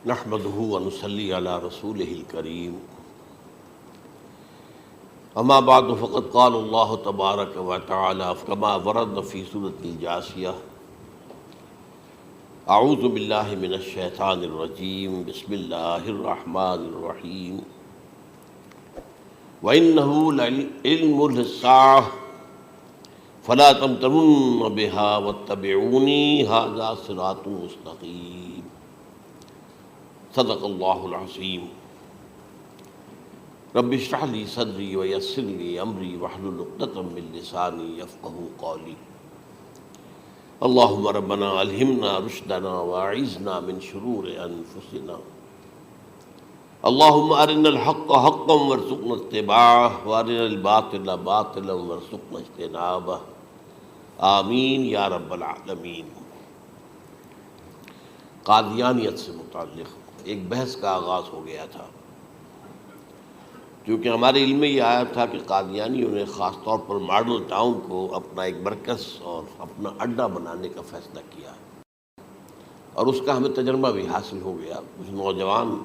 نحمده ونصلي على رسوله الكريم اما بعد فقد قال الله تبارك وتعالى كما ورد في سورة الجاثية اعوذ بالله من الشيطان الرجيم بسم الله الرحمن الرحيم وإنه لعلم للساعة فلا تمترن بها واتبعوني هذا صراط مستقيم صدق اللہ العظیم رب اشرح لی صدری ویسر لی امری واحلل عقدۃ من لسانی یفقہوا قولی اللہم ربنا الہمنا رشدنا واعذنا من شرور انفسنا اللہم ارنا الحق حقا وارزقنا اتباعہ وارنا الباطل باطلا وارزقنا اجتنابہ آمین یا رب العالمین۔ قادیانیت سے متعلق ایک بحث کا آغاز ہو گیا تھا، کیونکہ ہمارے علم میں یہ آیا تھا کہ قادیانیوں نے خاص طور پر ماڈل ٹاؤن کو اپنا ایک مرکز اور اپنا اڈا بنانے کا فیصلہ کیا، اور اس کا ہمیں تجربہ بھی حاصل ہو گیا۔ کچھ نوجوان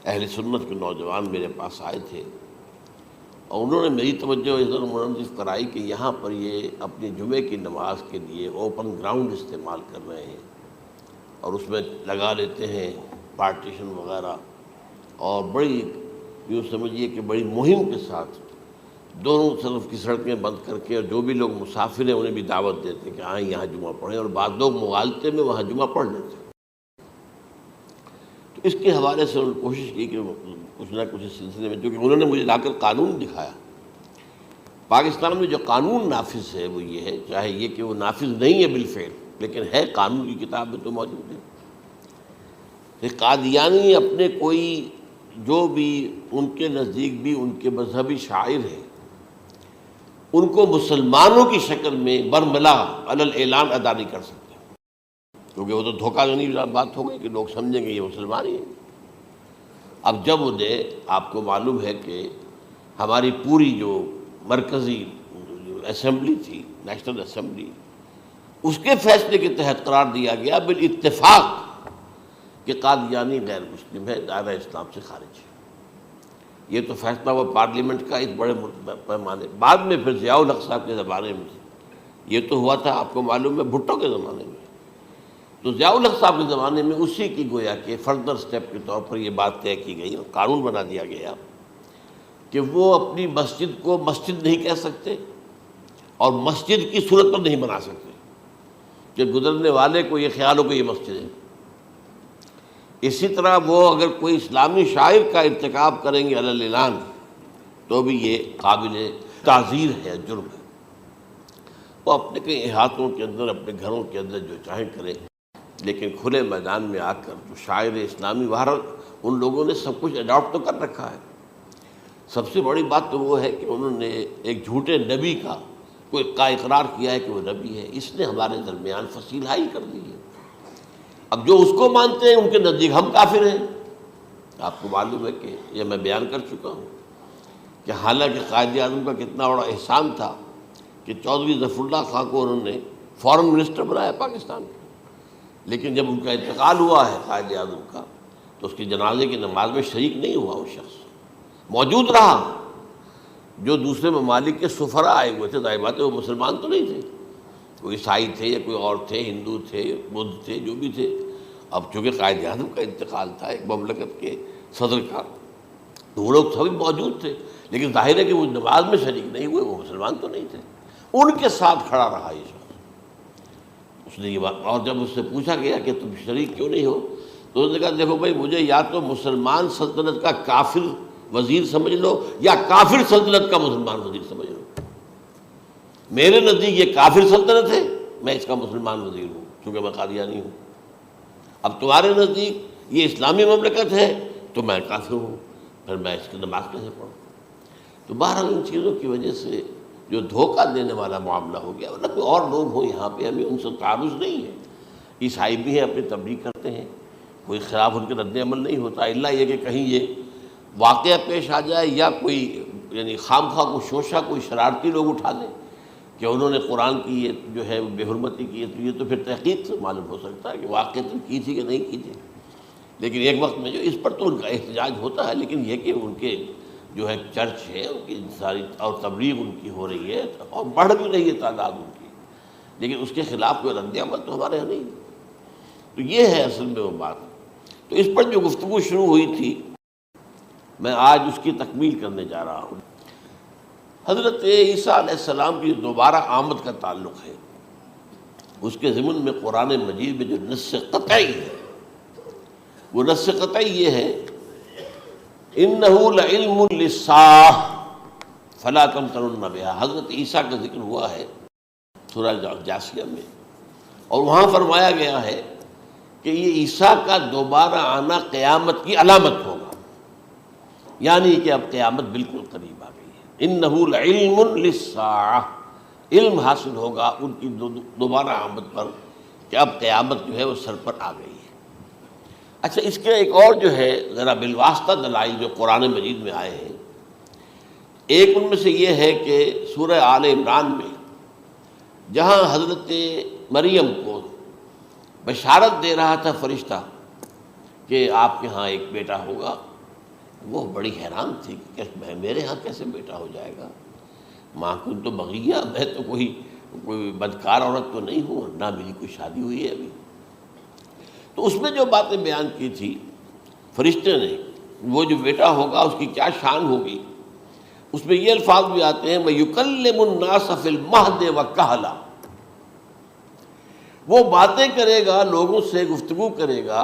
اہل سنت کے نوجوان میرے پاس آئے تھے اور انہوں نے میری توجہ اس طرح منعطف کرائی کہ یہاں پر یہ اپنی جمعے کی نماز کے لیے اوپن گراؤنڈ استعمال کر رہے ہیں اور اس میں لگا لیتے ہیں پارٹیشن وغیرہ، اور بڑی یوں سمجھیے کہ بڑی مہم کے ساتھ دونوں طرف کی سڑکیں بند کر کے، اور جو بھی لوگ مسافر ہیں انہیں بھی دعوت دیتے ہیں کہ آئیں یہاں جمعہ پڑھیں، اور بعض لوگ مغالطے میں وہاں جمعہ پڑھ لیتے ہیں۔ تو اس کے حوالے سے انہوں نے کوشش کی کہ کچھ نہ کچھ اس سلسلے میں، کیونکہ انہوں نے مجھے لا کر قانون دکھایا۔ پاکستان میں جو قانون نافذ ہے وہ یہ ہے، چاہے یہ کہ وہ نافذ نہیں ہے بالفعل، لیکن ہے قانون کی کتاب میں تو موجود ہے، کہ قادیانی اپنے کوئی جو بھی ان کے نزدیک بھی ان کے مذہبی شاعر ہیں ان کو مسلمانوں کی شکل میں برملا علی الاعلان ادا نہیں کر سکتے، کیونکہ وہ تو دھوکہ دینی بات ہو گئی کہ لوگ سمجھیں گے یہ مسلمان ہی ہیں۔ اب جب انہیں، آپ کو معلوم ہے کہ ہماری پوری جو مرکزی اسمبلی تھی، نیشنل اسمبلی، اس کے فیصلے کے تحت قرار دیا گیا بالاتفاق کہ قادیانی غیر مسلم ہے، دائرہ اسلام سے خارج ہے۔ یہ تو فیصلہ ہوا پارلیمنٹ کا اس بڑے پیمانے، بعد میں پھر ضیاء الحق صاحب کے زمانے میں یہ تو ہوا تھا، آپ کو معلوم ہے بھٹو کے زمانے میں، تو ضیاء الحق صاحب کے زمانے میں اسی کی گویا کہ فردر سٹیپ کے طور پر یہ بات طے کی گئی اور قانون بنا دیا گیا کہ وہ اپنی مسجد کو مسجد نہیں کہہ سکتے اور مسجد کی صورت پر نہیں بنا سکتے کہ گزرنے والے کو یہ خیال ہو کہ یہ مسجد ہے۔ اسی طرح وہ اگر کوئی اسلامی شاعر کا ارتکاب کریں گے علی الاعلان تو بھی یہ قابل تعزیر ہے، جرم ہے۔ وہ اپنے کئی احاطوں کے اندر، اپنے گھروں کے اندر جو چاہیں کریں، لیکن کھلے میدان میں آ کر جو شاعر اسلامی باہر ان لوگوں نے سب کچھ اڈاپٹ تو کر رکھا ہے۔ سب سے بڑی بات تو وہ ہے کہ انہوں نے ایک جھوٹے نبی کا اقرار کیا ہے کہ وہ نبی ہے، اس نے ہمارے درمیان فصیل حائی کر دی ہے۔ اب جو اس کو مانتے ہیں ان کے نزدیک ہم کافر ہیں۔ آپ کو معلوم ہے کہ یہ میں بیان کر چکا ہوں کہ حالانکہ قائد اعظم کا کتنا بڑا احسان تھا کہ چودھری ظفر اللہ خان کو انہوں نے فارن منسٹر بنایا پاکستان کا، لیکن جب ان کا انتقال ہوا ہے قائد اعظم کا تو اس کی جنازے کی نماز میں شریک نہیں ہوا، وہ شخص موجود رہا۔ جو دوسرے ممالک کے سفراء آئے ہوئے تھے، ظاہر بات ہے وہ مسلمان تو نہیں تھے، کوئی عیسائی تھے یا کوئی اور تھے، ہندو تھے، بدھ تھے، جو بھی تھے۔ اب چونکہ قائد اعظم کا انتقال تھا ایک مملکت کے صدر کا، تو وہ لوگ سبھی موجود تھے، لیکن ظاہر ہے کہ وہ نماز میں شریک نہیں ہوئے، وہ مسلمان تو نہیں تھے۔ ان کے ساتھ کھڑا رہا یہ شخص، اس نے یہ بات، اور جب اس سے پوچھا گیا کہ تم شریک کیوں نہیں ہو تو اس نے کہا دیکھو بھائی، مجھے یا تو مسلمان سلطنت کا کافر وزیر سمجھ لو یا کافر سلطنت کا مسلمان وزیر سمجھ لو۔ میرے نزدیک یہ کافر سلطنت ہے، میں اس کا مسلمان وزیر ہوں چونکہ میں قادیانی ہوں۔ اب تمہارے نزدیک یہ اسلامی مملکت ہے تو میں کافر ہوں، پھر میں اس کی نماز کیسے پڑھوں؟ تو بہرحال ان چیزوں کی وجہ سے جو دھوکہ دینے والا معاملہ ہو گیا، ورنہ کوئی اور لوگ ہوں یہاں پہ، ہمیں ان سے تعارض نہیں ہے۔ عیسائی بھی ہیں، اپنی تبلیغ کرتے ہیں، کوئی خلاف ان کے رد عمل نہیں ہوتا، الا یہ کہ کہیں یہ واقعہ پیش آ جائے یا کوئی یعنی خام خواہ کو شوشہ کوئی شرارتی لوگ اٹھا لیں کہ انہوں نے قرآن کی یہ جو ہے بے حرمتی کی ہے، تو یہ تو پھر تحقیق سے معلوم ہو سکتا ہے کہ واقعتاً کی تھی کہ نہیں کی تھی۔ لیکن ایک وقت میں جو اس پر تو ان کا احتجاج ہوتا ہے، لیکن یہ کہ ان کے جو ہے چرچ ہے ان کی ساری اور تبلیغ ان کی ہو رہی ہے اور بڑھ بھی رہی ہے تعداد ان کی، لیکن اس کے خلاف کوئی رد عمل تو ہمارے یہاں نہیں۔ تو یہ ہے اصل میں وہ بات۔ تو اس پر جو گفتگو شروع ہوئی تھی میں آج اس کی تکمیل کرنے جا رہا ہوں۔ حضرت عیسیٰ علیہ السلام کی دوبارہ آمد کا تعلق ہے، اس کے ضمن میں قرآن مجید میں جو نص قطعی ہے، وہ نص قطعی یہ ہے اِنَّهُ لَعِلْمٌ لِلسَّاعَةِ فَلَا تَمْتَرُنَّ بِهَا۔ حضرت عیسیٰ کا ذکر ہوا ہے سورہ جاثیہ میں، اور وہاں فرمایا گیا ہے کہ یہ عیسیٰ کا دوبارہ آنا قیامت کی علامت ہوگا، یعنی کہ اب قیامت بالکل قریب آ گئی ہے۔ اِنَّهُ لَعِلْمٌ لِلسَّاعَةِ، علم حاصل ہوگا ان کی دوبارہ آمد پر کہ اب قیامت جو ہے وہ سر پر آ گئی ہے۔ اچھا، اس کے ایک اور جو ہے ذرا بالواسطہ دلائل جو قرآن مجید میں آئے ہیں، ایک ان میں سے یہ ہے کہ سورہ آل عمران میں جہاں حضرت مریم کو بشارت دے رہا تھا فرشتہ کہ آپ کے ہاں ایک بیٹا ہوگا، وہ بڑی حیران تھی کہ میرے ہاں کیسے بیٹا ہو جائے گا، ماں کن تو بغیہ، میں تو کوئی بدکار عورت تو نہیں ہوں، نہ میری کوئی شادی ہوئی ہے ابھی۔ تو اس میں جو باتیں بیان کی تھی فرشتے نے، وہ جو بیٹا ہوگا اس کی کیا شان ہوگی، اس میں یہ الفاظ بھی آتے ہیں وَيُكَلِّمُ النَّاسَ فِي الْمَهْدِ وَكَهْلًا، وہ باتیں کرے گا، لوگوں سے گفتگو کرے گا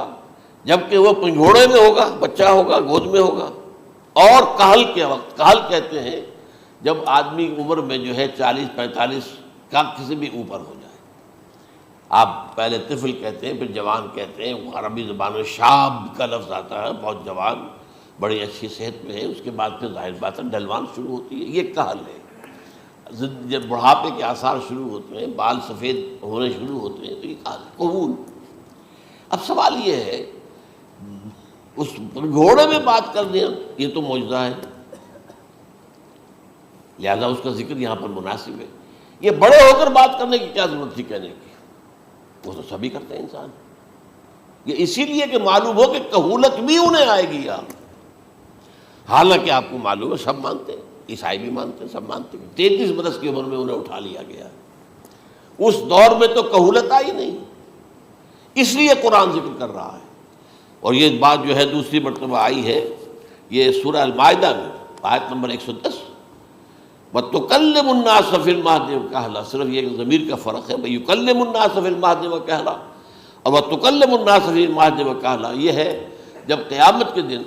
جبکہ وہ پنجھوڑے میں ہوگا، بچہ ہوگا، گود میں ہوگا، اور کہل کے وقت، کہل کہتے ہیں جب آدمی عمر میں جو ہے 40-45 کا کسی بھی اوپر ہو جائے، آپ پہلے طفل کہتے ہیں پھر جوان کہتے ہیں، عربی زبان میں شاب کا لفظ آتا ہے، بہت جوان، بڑی اچھی صحت میں ہے، اس کے بعد پھر ظاہر بات ہے ڈھلوان شروع ہوتی ہے، یہ کہل ہے۔ جب بڑھاپے کے آثار شروع ہوتے ہیں، بال سفید ہونے شروع ہوتے ہیں، تو یہ کہل، قبول۔ اب سوال یہ ہے اس گھوڑے میں بات کر دیں، یہ تو معجزہ ہے، لہذا اس کا ذکر یہاں پر مناسب ہے۔ یہ بڑے ہو کر بات کرنے کی کیا ضرورت تھی کہنے کی، وہ تو سبھی کرتے ہیں انسان، یہ اسی لیے کہ معلوم ہو کہ کہولت بھی انہیں آئے گی یار، حالانکہ آپ کو معلوم ہے سب مانتے ہیں، عیسائی بھی مانتے ہیں، سب مانتے ہیں، 33 برس کی عمر میں انہیں اٹھا لیا گیا، اس دور میں تو کہولت آئی نہیں، اس لیے قرآن ذکر کر رہا ہے۔ اور یہ بات جو ہے دوسری مرتبہ آئی ہے، یہ سورہ المائدہ میں آیت نمبر 110 وَتُكَلِّمُ النَّاسَ فِي الْمَهْدِ وَكَهْلًا، صرف یہ ضمیر کا فرق ہے، وَيُكَلِّمُ النَّاسَ فِي الْمَهْدِ وَكَهْلًا، اور وَتُكَلِّمُ النَّاسَ فِي الْمَهْدِ وَكَهْلًا، یہ ہے جب قیامت کے دن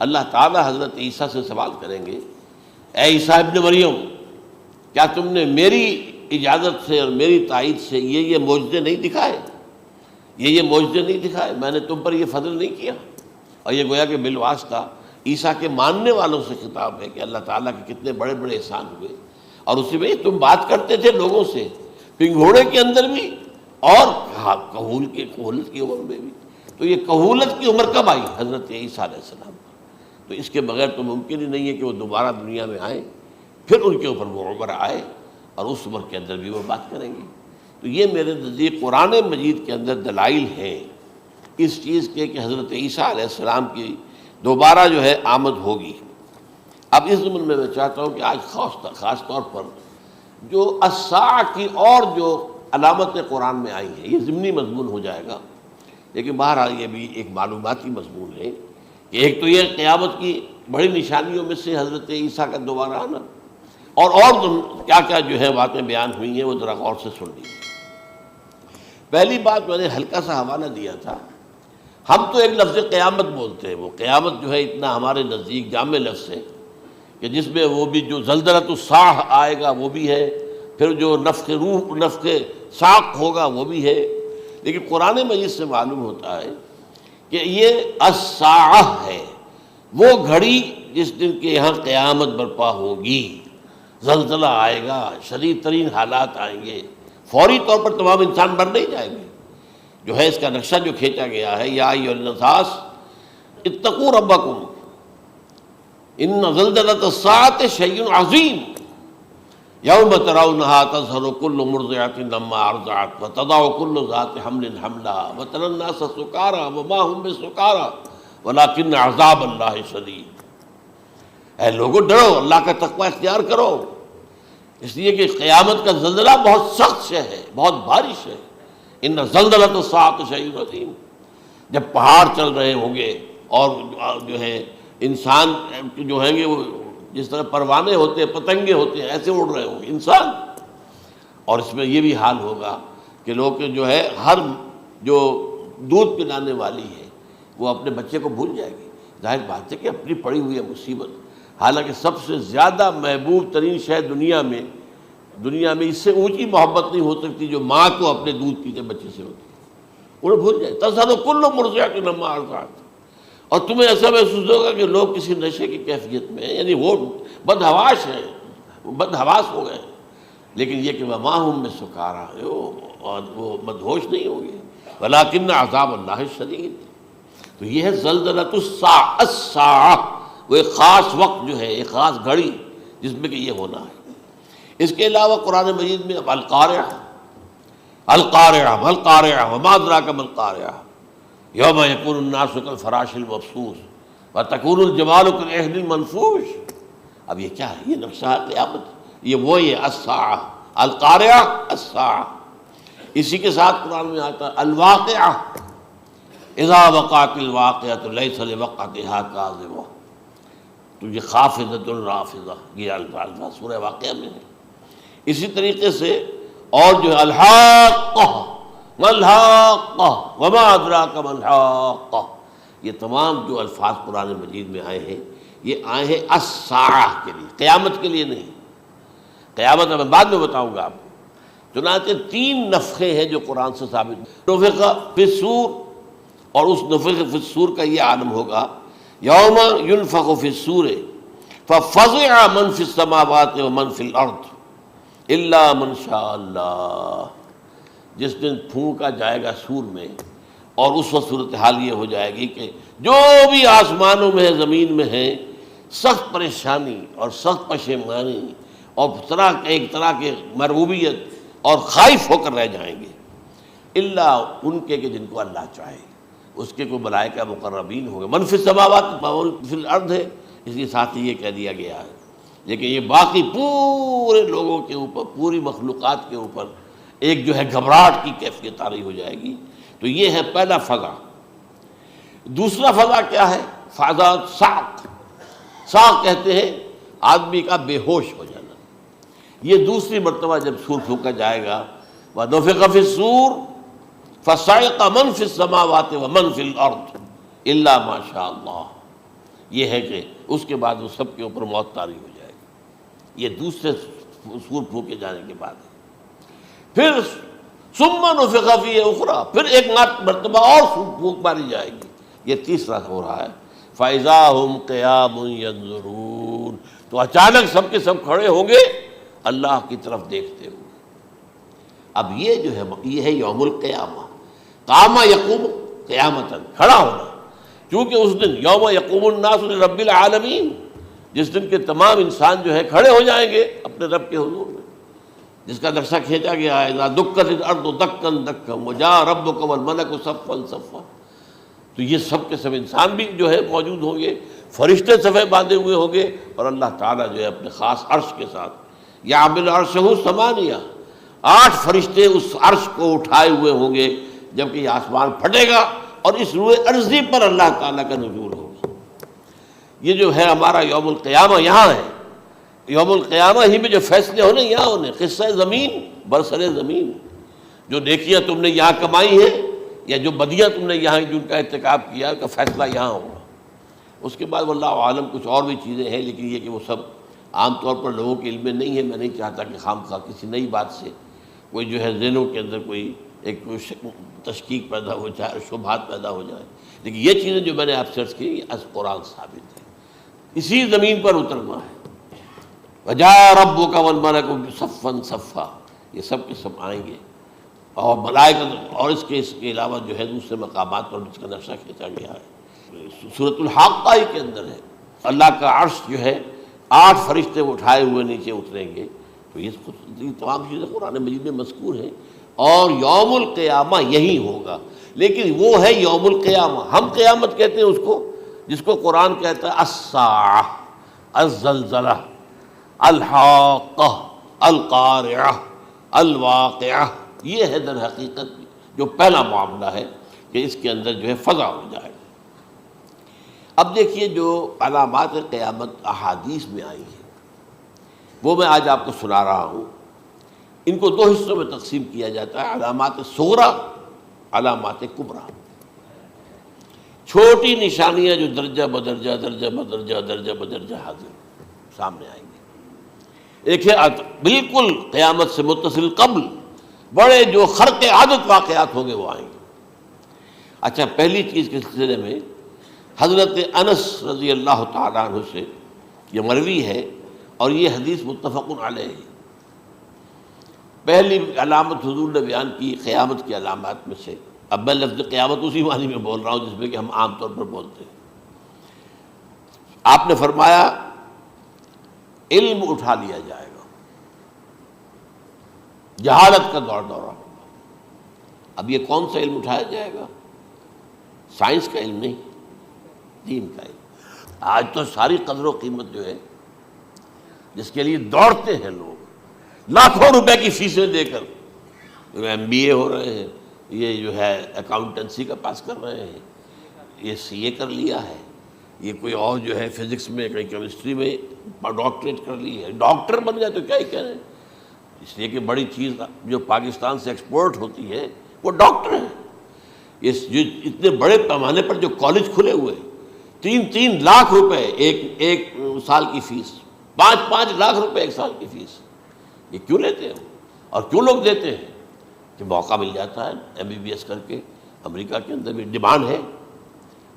اللہ تعالیٰ حضرت عیسیٰ سے سوال کریں گے، اے عیسیٰ ابن مریم، کیا تم نے میری اجازت سے اور میری تائید سے یہ معجزے نہیں دکھائے، یہ معجزے نہیں دکھائے، میں نے تم پر یہ فضل نہیں کیا؟ اور یہ گویا کہ بالواسطہ عیسیٰ کے ماننے والوں سے خطاب ہے کہ اللہ تعالیٰ کے کتنے بڑے بڑے احسان ہوئے، اور اسی میں تم بات کرتے تھے لوگوں سے پنگھوڑے کے اندر بھی اور کہولت کی عمر میں بھی، تو یہ کہولت کی عمر کب آئی؟ حضرت عیسیٰ علیہ السلام، تو اس کے بغیر تو ممکن ہی نہیں ہے کہ وہ دوبارہ دنیا میں آئیں، پھر ان کے اوپر وہ عمر آئے اور اس عمر کے اندر بھی وہ بات کریں گے۔ تو یہ میرے نزدیک قرآن مجید کے اندر دلائل ہیں اس چیز کے کہ حضرت عیسیٰ علیہ السلام کی دوبارہ جو ہے آمد ہوگی۔ اب اس ضمن میں چاہتا ہوں کہ آج خاص طور پر جو الساعہ کی اور جو علامتیں قرآن میں آئی ہیں، یہ ضمنی مضمون ہو جائے گا، لیکن بہرحال یہ بھی ایک معلوماتی مضمون ہے کہ ایک تو یہ قیامت کی بڑی نشانیوں میں سے حضرت عیسیٰ کا دوبارہ آنا، اور کیا کیا جو ہے باتیں بیان ہوئی ہیں وہ ذرا غور سے سن لیجیے۔ پہلی بات میں نے ہلکا سا حوالہ دیا تھا، ہم تو ایک لفظ قیامت بولتے ہیں، وہ قیامت جو ہے اتنا ہمارے نزدیک جامع لفظ ہے کہ جس میں وہ بھی جو زلزلۃ الساعہ آئے گا وہ بھی ہے، پھر جو نفخ روح، نفخ ساق ہوگا وہ بھی ہے، لیکن قرآن مجید سے معلوم ہوتا ہے کہ یہ الساعہ ہے، وہ گھڑی جس دن کے یہاں قیامت برپا ہوگی، زلزلہ آئے گا، شدید ترین حالات آئیں گے، فوری طور پر تمام انسان مر نہیں جائیں گے۔ جو ہے اس کا نقشہ جو کھینچا گیا ہے، یا ایھا الناس اتقوا ربکم ان زلزلۃ الساعۃ شیء عظیم یوم ترونها تذہل کل مرضعۃ عما ارضعت وتضع کل ذات حمل حملها وتری الناس سکارى وما هم بسکارى ولکن عذاب اللہ شدید، اے لوگوں ڈرو، اللہ کا تقوی اختیار کرو، اس لیے کہ قیامت کا زلزلہ بہت سخت شے ہے، بہت بھاری شے ہے۔ ان زلزلۃ الساعۃ شیء عظیم، جب پہاڑ چل رہے ہوں گے اور جو ہے انسان جو ہیں گے وہ جس طرح پروانے ہوتے ہیں، پتنگے ہوتے ہیں، ایسے اڑ رہے ہوں گے انسان، اور اس میں یہ بھی حال ہوگا کہ لوگ جو ہے ہر جو دودھ پلانے والی ہے وہ اپنے بچے کو بھول جائے گی۔ ظاہر بات ہے کہ اپنی پڑی ہوئی ہے مصیبت، حالانکہ سب سے زیادہ محبوب ترین شے دنیا میں اس سے اونچی محبت نہیں ہو سکتی جو ماں کو اپنے دودھ پیتے بچے سے ہوتی ہے، انہیں بھول جائے۔ تذہب کل مرضعۃ عما ارضعت، اور تمہیں ایسا محسوس ہوگا کہ لوگ کسی نشے کی کیفیت میں ہیں، یعنی وہ بدحواش ہیں، وہ بدحواس ہو گئے، لیکن یہ کہ وما هم بسکارى، اور وہ مدہوش نہیں ہوں گے، ولکن عذاب اللہ شدید۔ تو یہ ہے زلزلۃ الساعہ، وہ ایک خاص وقت جو ہے، ایک خاص گھڑی جس میں کہ یہ ہونا ہے۔ اس کے علاوہ قرآن مجید میں القارعہ، القارعہ والقارعہ وما ادراک ما القارعہ، یوم یکون الناس کالفراش المبثوث وتکون الجبال کالعہن المنفوش۔ اب یہ کیا ہے؟ یہ نقشہ قیامت، یہ وہی ہے الساعہ، القارعہ الساعہ۔ اسی کے ساتھ قرآن میں آتا ہے الواقعہ، اذا وقعت الواقعۃ لیس لوقعتها کاذبہ، تو یہ خافضۃ رافضہ، یہ الفاظ سورہ واقعہ میں ہے۔ اسی طریقے سے اور جو ہے الحاقہ، ما الحاقہ وما ادراک ما الحاقہ، یہ تمام جو الفاظ قرآن مجید میں آئے ہیں یہ آئے ہیں الساعہ کے لیے، قیامت کے لیے نہیں۔ قیامت میں بعد میں بتاؤں گا آپ کو۔ چنانچہ 3 نفخے ہیں جو قرآن سے ثابت ہیں۔ نفخ فی الصور، اور اس نفخ فی الصور کا یہ عالم ہوگا یوم ینفخ فی الصور ففزع من فی السماوات ومن فی الارض الا من شاء اللہ، جس دن پھونکا جائے گا سور میں، اور اس وقت صورتحال یہ ہو جائے گی کہ جو بھی آسمانوں میں ہے، زمین میں ہے، سخت پریشانی اور سخت پشیمانی اور ایک طرح کے مرعوبیت اور خائف ہو کر رہ جائیں گے، الا ان کے کہ جن کو اللہ چاہے، اس کے کوئی ملائکہ مقربین ہوں گے۔ من فی السماوات ومن فی الارض ہے، اس کے ساتھ ہی یہ کہہ دیا گیا ہے، لیکن یہ باقی پورے لوگوں کے اوپر، پوری مخلوقات کے اوپر ایک جو ہے گھبراہٹ کی کیفیت طاری ہو جائے گی۔ تو یہ ہے پہلا فضا۔ دوسرا فضا کیا ہے؟ فضا صعق، صعق کہتے ہیں آدمی کا بے ہوش ہو جانا۔ یہ دوسری مرتبہ جب سور پھونکا جائے گا، وَنُفِخَ فِي الصُّورِ فَصَعِقَ مَن فِي السَّمَاوَاتِ وَمَن فِي الْأَرْضِ إِلَّا مَا شَاءَ اللَّهُ، یہ ہے کہ اس کے بعد وہ سب کے اوپر موت طاری ہو جائے گی۔ یہ دوسرے سور پھونکے جانے کے بعد ہے۔ پھر ثُمَّ نُفِخَ فِيهِ أُخْرَى، پھر ایک مرتبہ اور پھونک ماری جائے گی، یہ تیسرا ہو رہا ہے۔ فَإِذَا هُمْ قِيَامٌ يَنظُرُونَ، تو اچانک سب کے سب کھڑے ہوں گے اللہ کی طرف دیکھتے ہوئے۔ اب یہ جو ہے یہ ہے یوم القیامہ، قام یقوم قیامتاً، کھڑا ہونا، کیونکہ اس دن یوم یقوم الناس لرب العالمین، جس دن کے تمام انسان جو ہے کھڑے ہو جائیں گے اپنے رب کے حضور میں، جس کا نقشہ کھینچا گیا ہے اذا دکت الارض دکا دکا وجاء ربک والملک صفا صفا۔ تو یہ سب کے سب انسان بھی جو ہے موجود ہوں گے، فرشتے صفے باندھے ہوئے ہوں گے، اور اللہ تعالیٰ جو ہے اپنے خاص عرش کے ساتھ یحمل عرشہ ثمانیہ، 8 فرشتے اس عرش کو اٹھائے ہوئے ہوں گے، جبکہ یہ آسمان پھٹے گا اور اس روئے ارضی پر اللہ تعالیٰ کا نزول ہوگا۔ یہ جو ہے ہمارا یوم القیامہ یہاں ہے، یوم القیامہ ہی میں جو فیصلے ہونے یہاں ہونے، قصہ زمین برسر زمین، جو نیکیاں تم نے یہاں کمائی ہیں یا جو بدیاں تم نے یہاں جن کا ارتکاب کیا کا فیصلہ یہاں ہوگا۔ اس کے بعد واللہ عالم کچھ اور بھی چیزیں ہیں، لیکن یہ کہ وہ سب عام طور پر لوگوں کے علم میں نہیں ہے۔ میں نہیں چاہتا کہ خام خواہ کسی نئی بات سے کوئی جو ہے ذہنوں کے اندر کوئی ایک تشکیک پیدا ہو جائے، شبہات پیدا ہو جائے، لیکن یہ چیزیں جو میں نے آپ سے عرض کی یہ از قرآن ثابت ہے، اسی زمین پر اترنا ہے۔ وجاء ربک والملک صفا صفا، یہ سب کے سب آئیں گے، اور ملائکہ، اور اس کے علاوہ جو ہے دوسرے مقامات پر جس کا نقشہ کھینچا گیا ہے سورۃ الحاقہ کے اندر ہے۔ اللہ کا عرش جو ہے 8 فرشتے اٹھائے ہوئے نیچے اتریں گے۔ تو یہ تمام چیزیں قرآن مجید میں مذکور ہیں، اور یوم القیامہ یہی ہوگا، لیکن وہ ہے یوم القیامہ، ہم قیامت کہتے ہیں اس کو، جس کو قرآن کہتا ہے الساعہ، الزلزلہ، الحاقہ، القارعہ، الواقعہ، یہ ہے در حقیقت جو پہلا معاملہ ہے کہ اس کے اندر جو ہے فضا ہو جائے۔ اب دیکھیے جو علامات قیامت احادیث میں آئی ہیں وہ میں آج آپ کو سنا رہا ہوں۔ ان کو دو حصوں میں تقسیم کیا جاتا ہے، علامات صغریٰ، علامات کبریٰ۔ چھوٹی نشانیاں جو درجہ بدرجہ درجہ بدرجہ درجہ بدرجہ حاضر سامنے آئیں گے۔ ایک ہے بالکل قیامت سے متصل قبل بڑے جو خرق عادت واقعات ہوں گے وہ آئیں گے۔ اچھا، پہلی چیز کے سلسلے میں حضرت انس رضی اللہ تعالیٰ عنہ سے یہ مروی ہے اور یہ حدیث متفق علیہ ہے۔ پہلی علامت حضور نے بیان کی قیامت کی علامات میں سے، اب میں لفظ قیامت اسی معنی میں بول رہا ہوں جس میں کہ ہم عام طور پر بولتے ہیں۔ آپ نے فرمایا علم اٹھا لیا جائے گا، جہالت کا دورہ ہوگا۔ اب یہ کون سا علم اٹھایا جائے گا؟ سائنس کا علم نہیں، دین کا علم۔ آج تو ساری قدر و قیمت جو ہے جس کے لیے دوڑتے ہیں لوگ، لاکھوں روپے کی فیسیں دے کر، ایم بی اے ہو رہے ہیں، یہ جو ہے اکاؤنٹنسی کا پاس کر رہے ہیں، یہ سی اے کر لیا ہے، یہ کوئی اور جو ہے فزکس میں، کوئی کیمسٹری میں ڈاکٹریٹ کر لی ہے، ڈاکٹر بن گئے تو کیا ہی کہہ رہے ہیں۔ اس لیے کہ بڑی چیز جو پاکستان سے ایکسپورٹ ہوتی ہے وہ ڈاکٹر ہیں۔ جو اتنے بڑے پیمانے پر جو کالج کھلے ہوئے، 3 لاکھ روپے ایک سال کی فیس، 5 لاکھ روپے ایک سال کی فیس، یہ کیوں لیتے ہیں اور کیوں لوگ دیتے ہیں؟ کہ موقع مل جاتا ہے ایم بی بی ایس کر کے۔ امریکہ کے اندر بھی ڈیمانڈ ہے،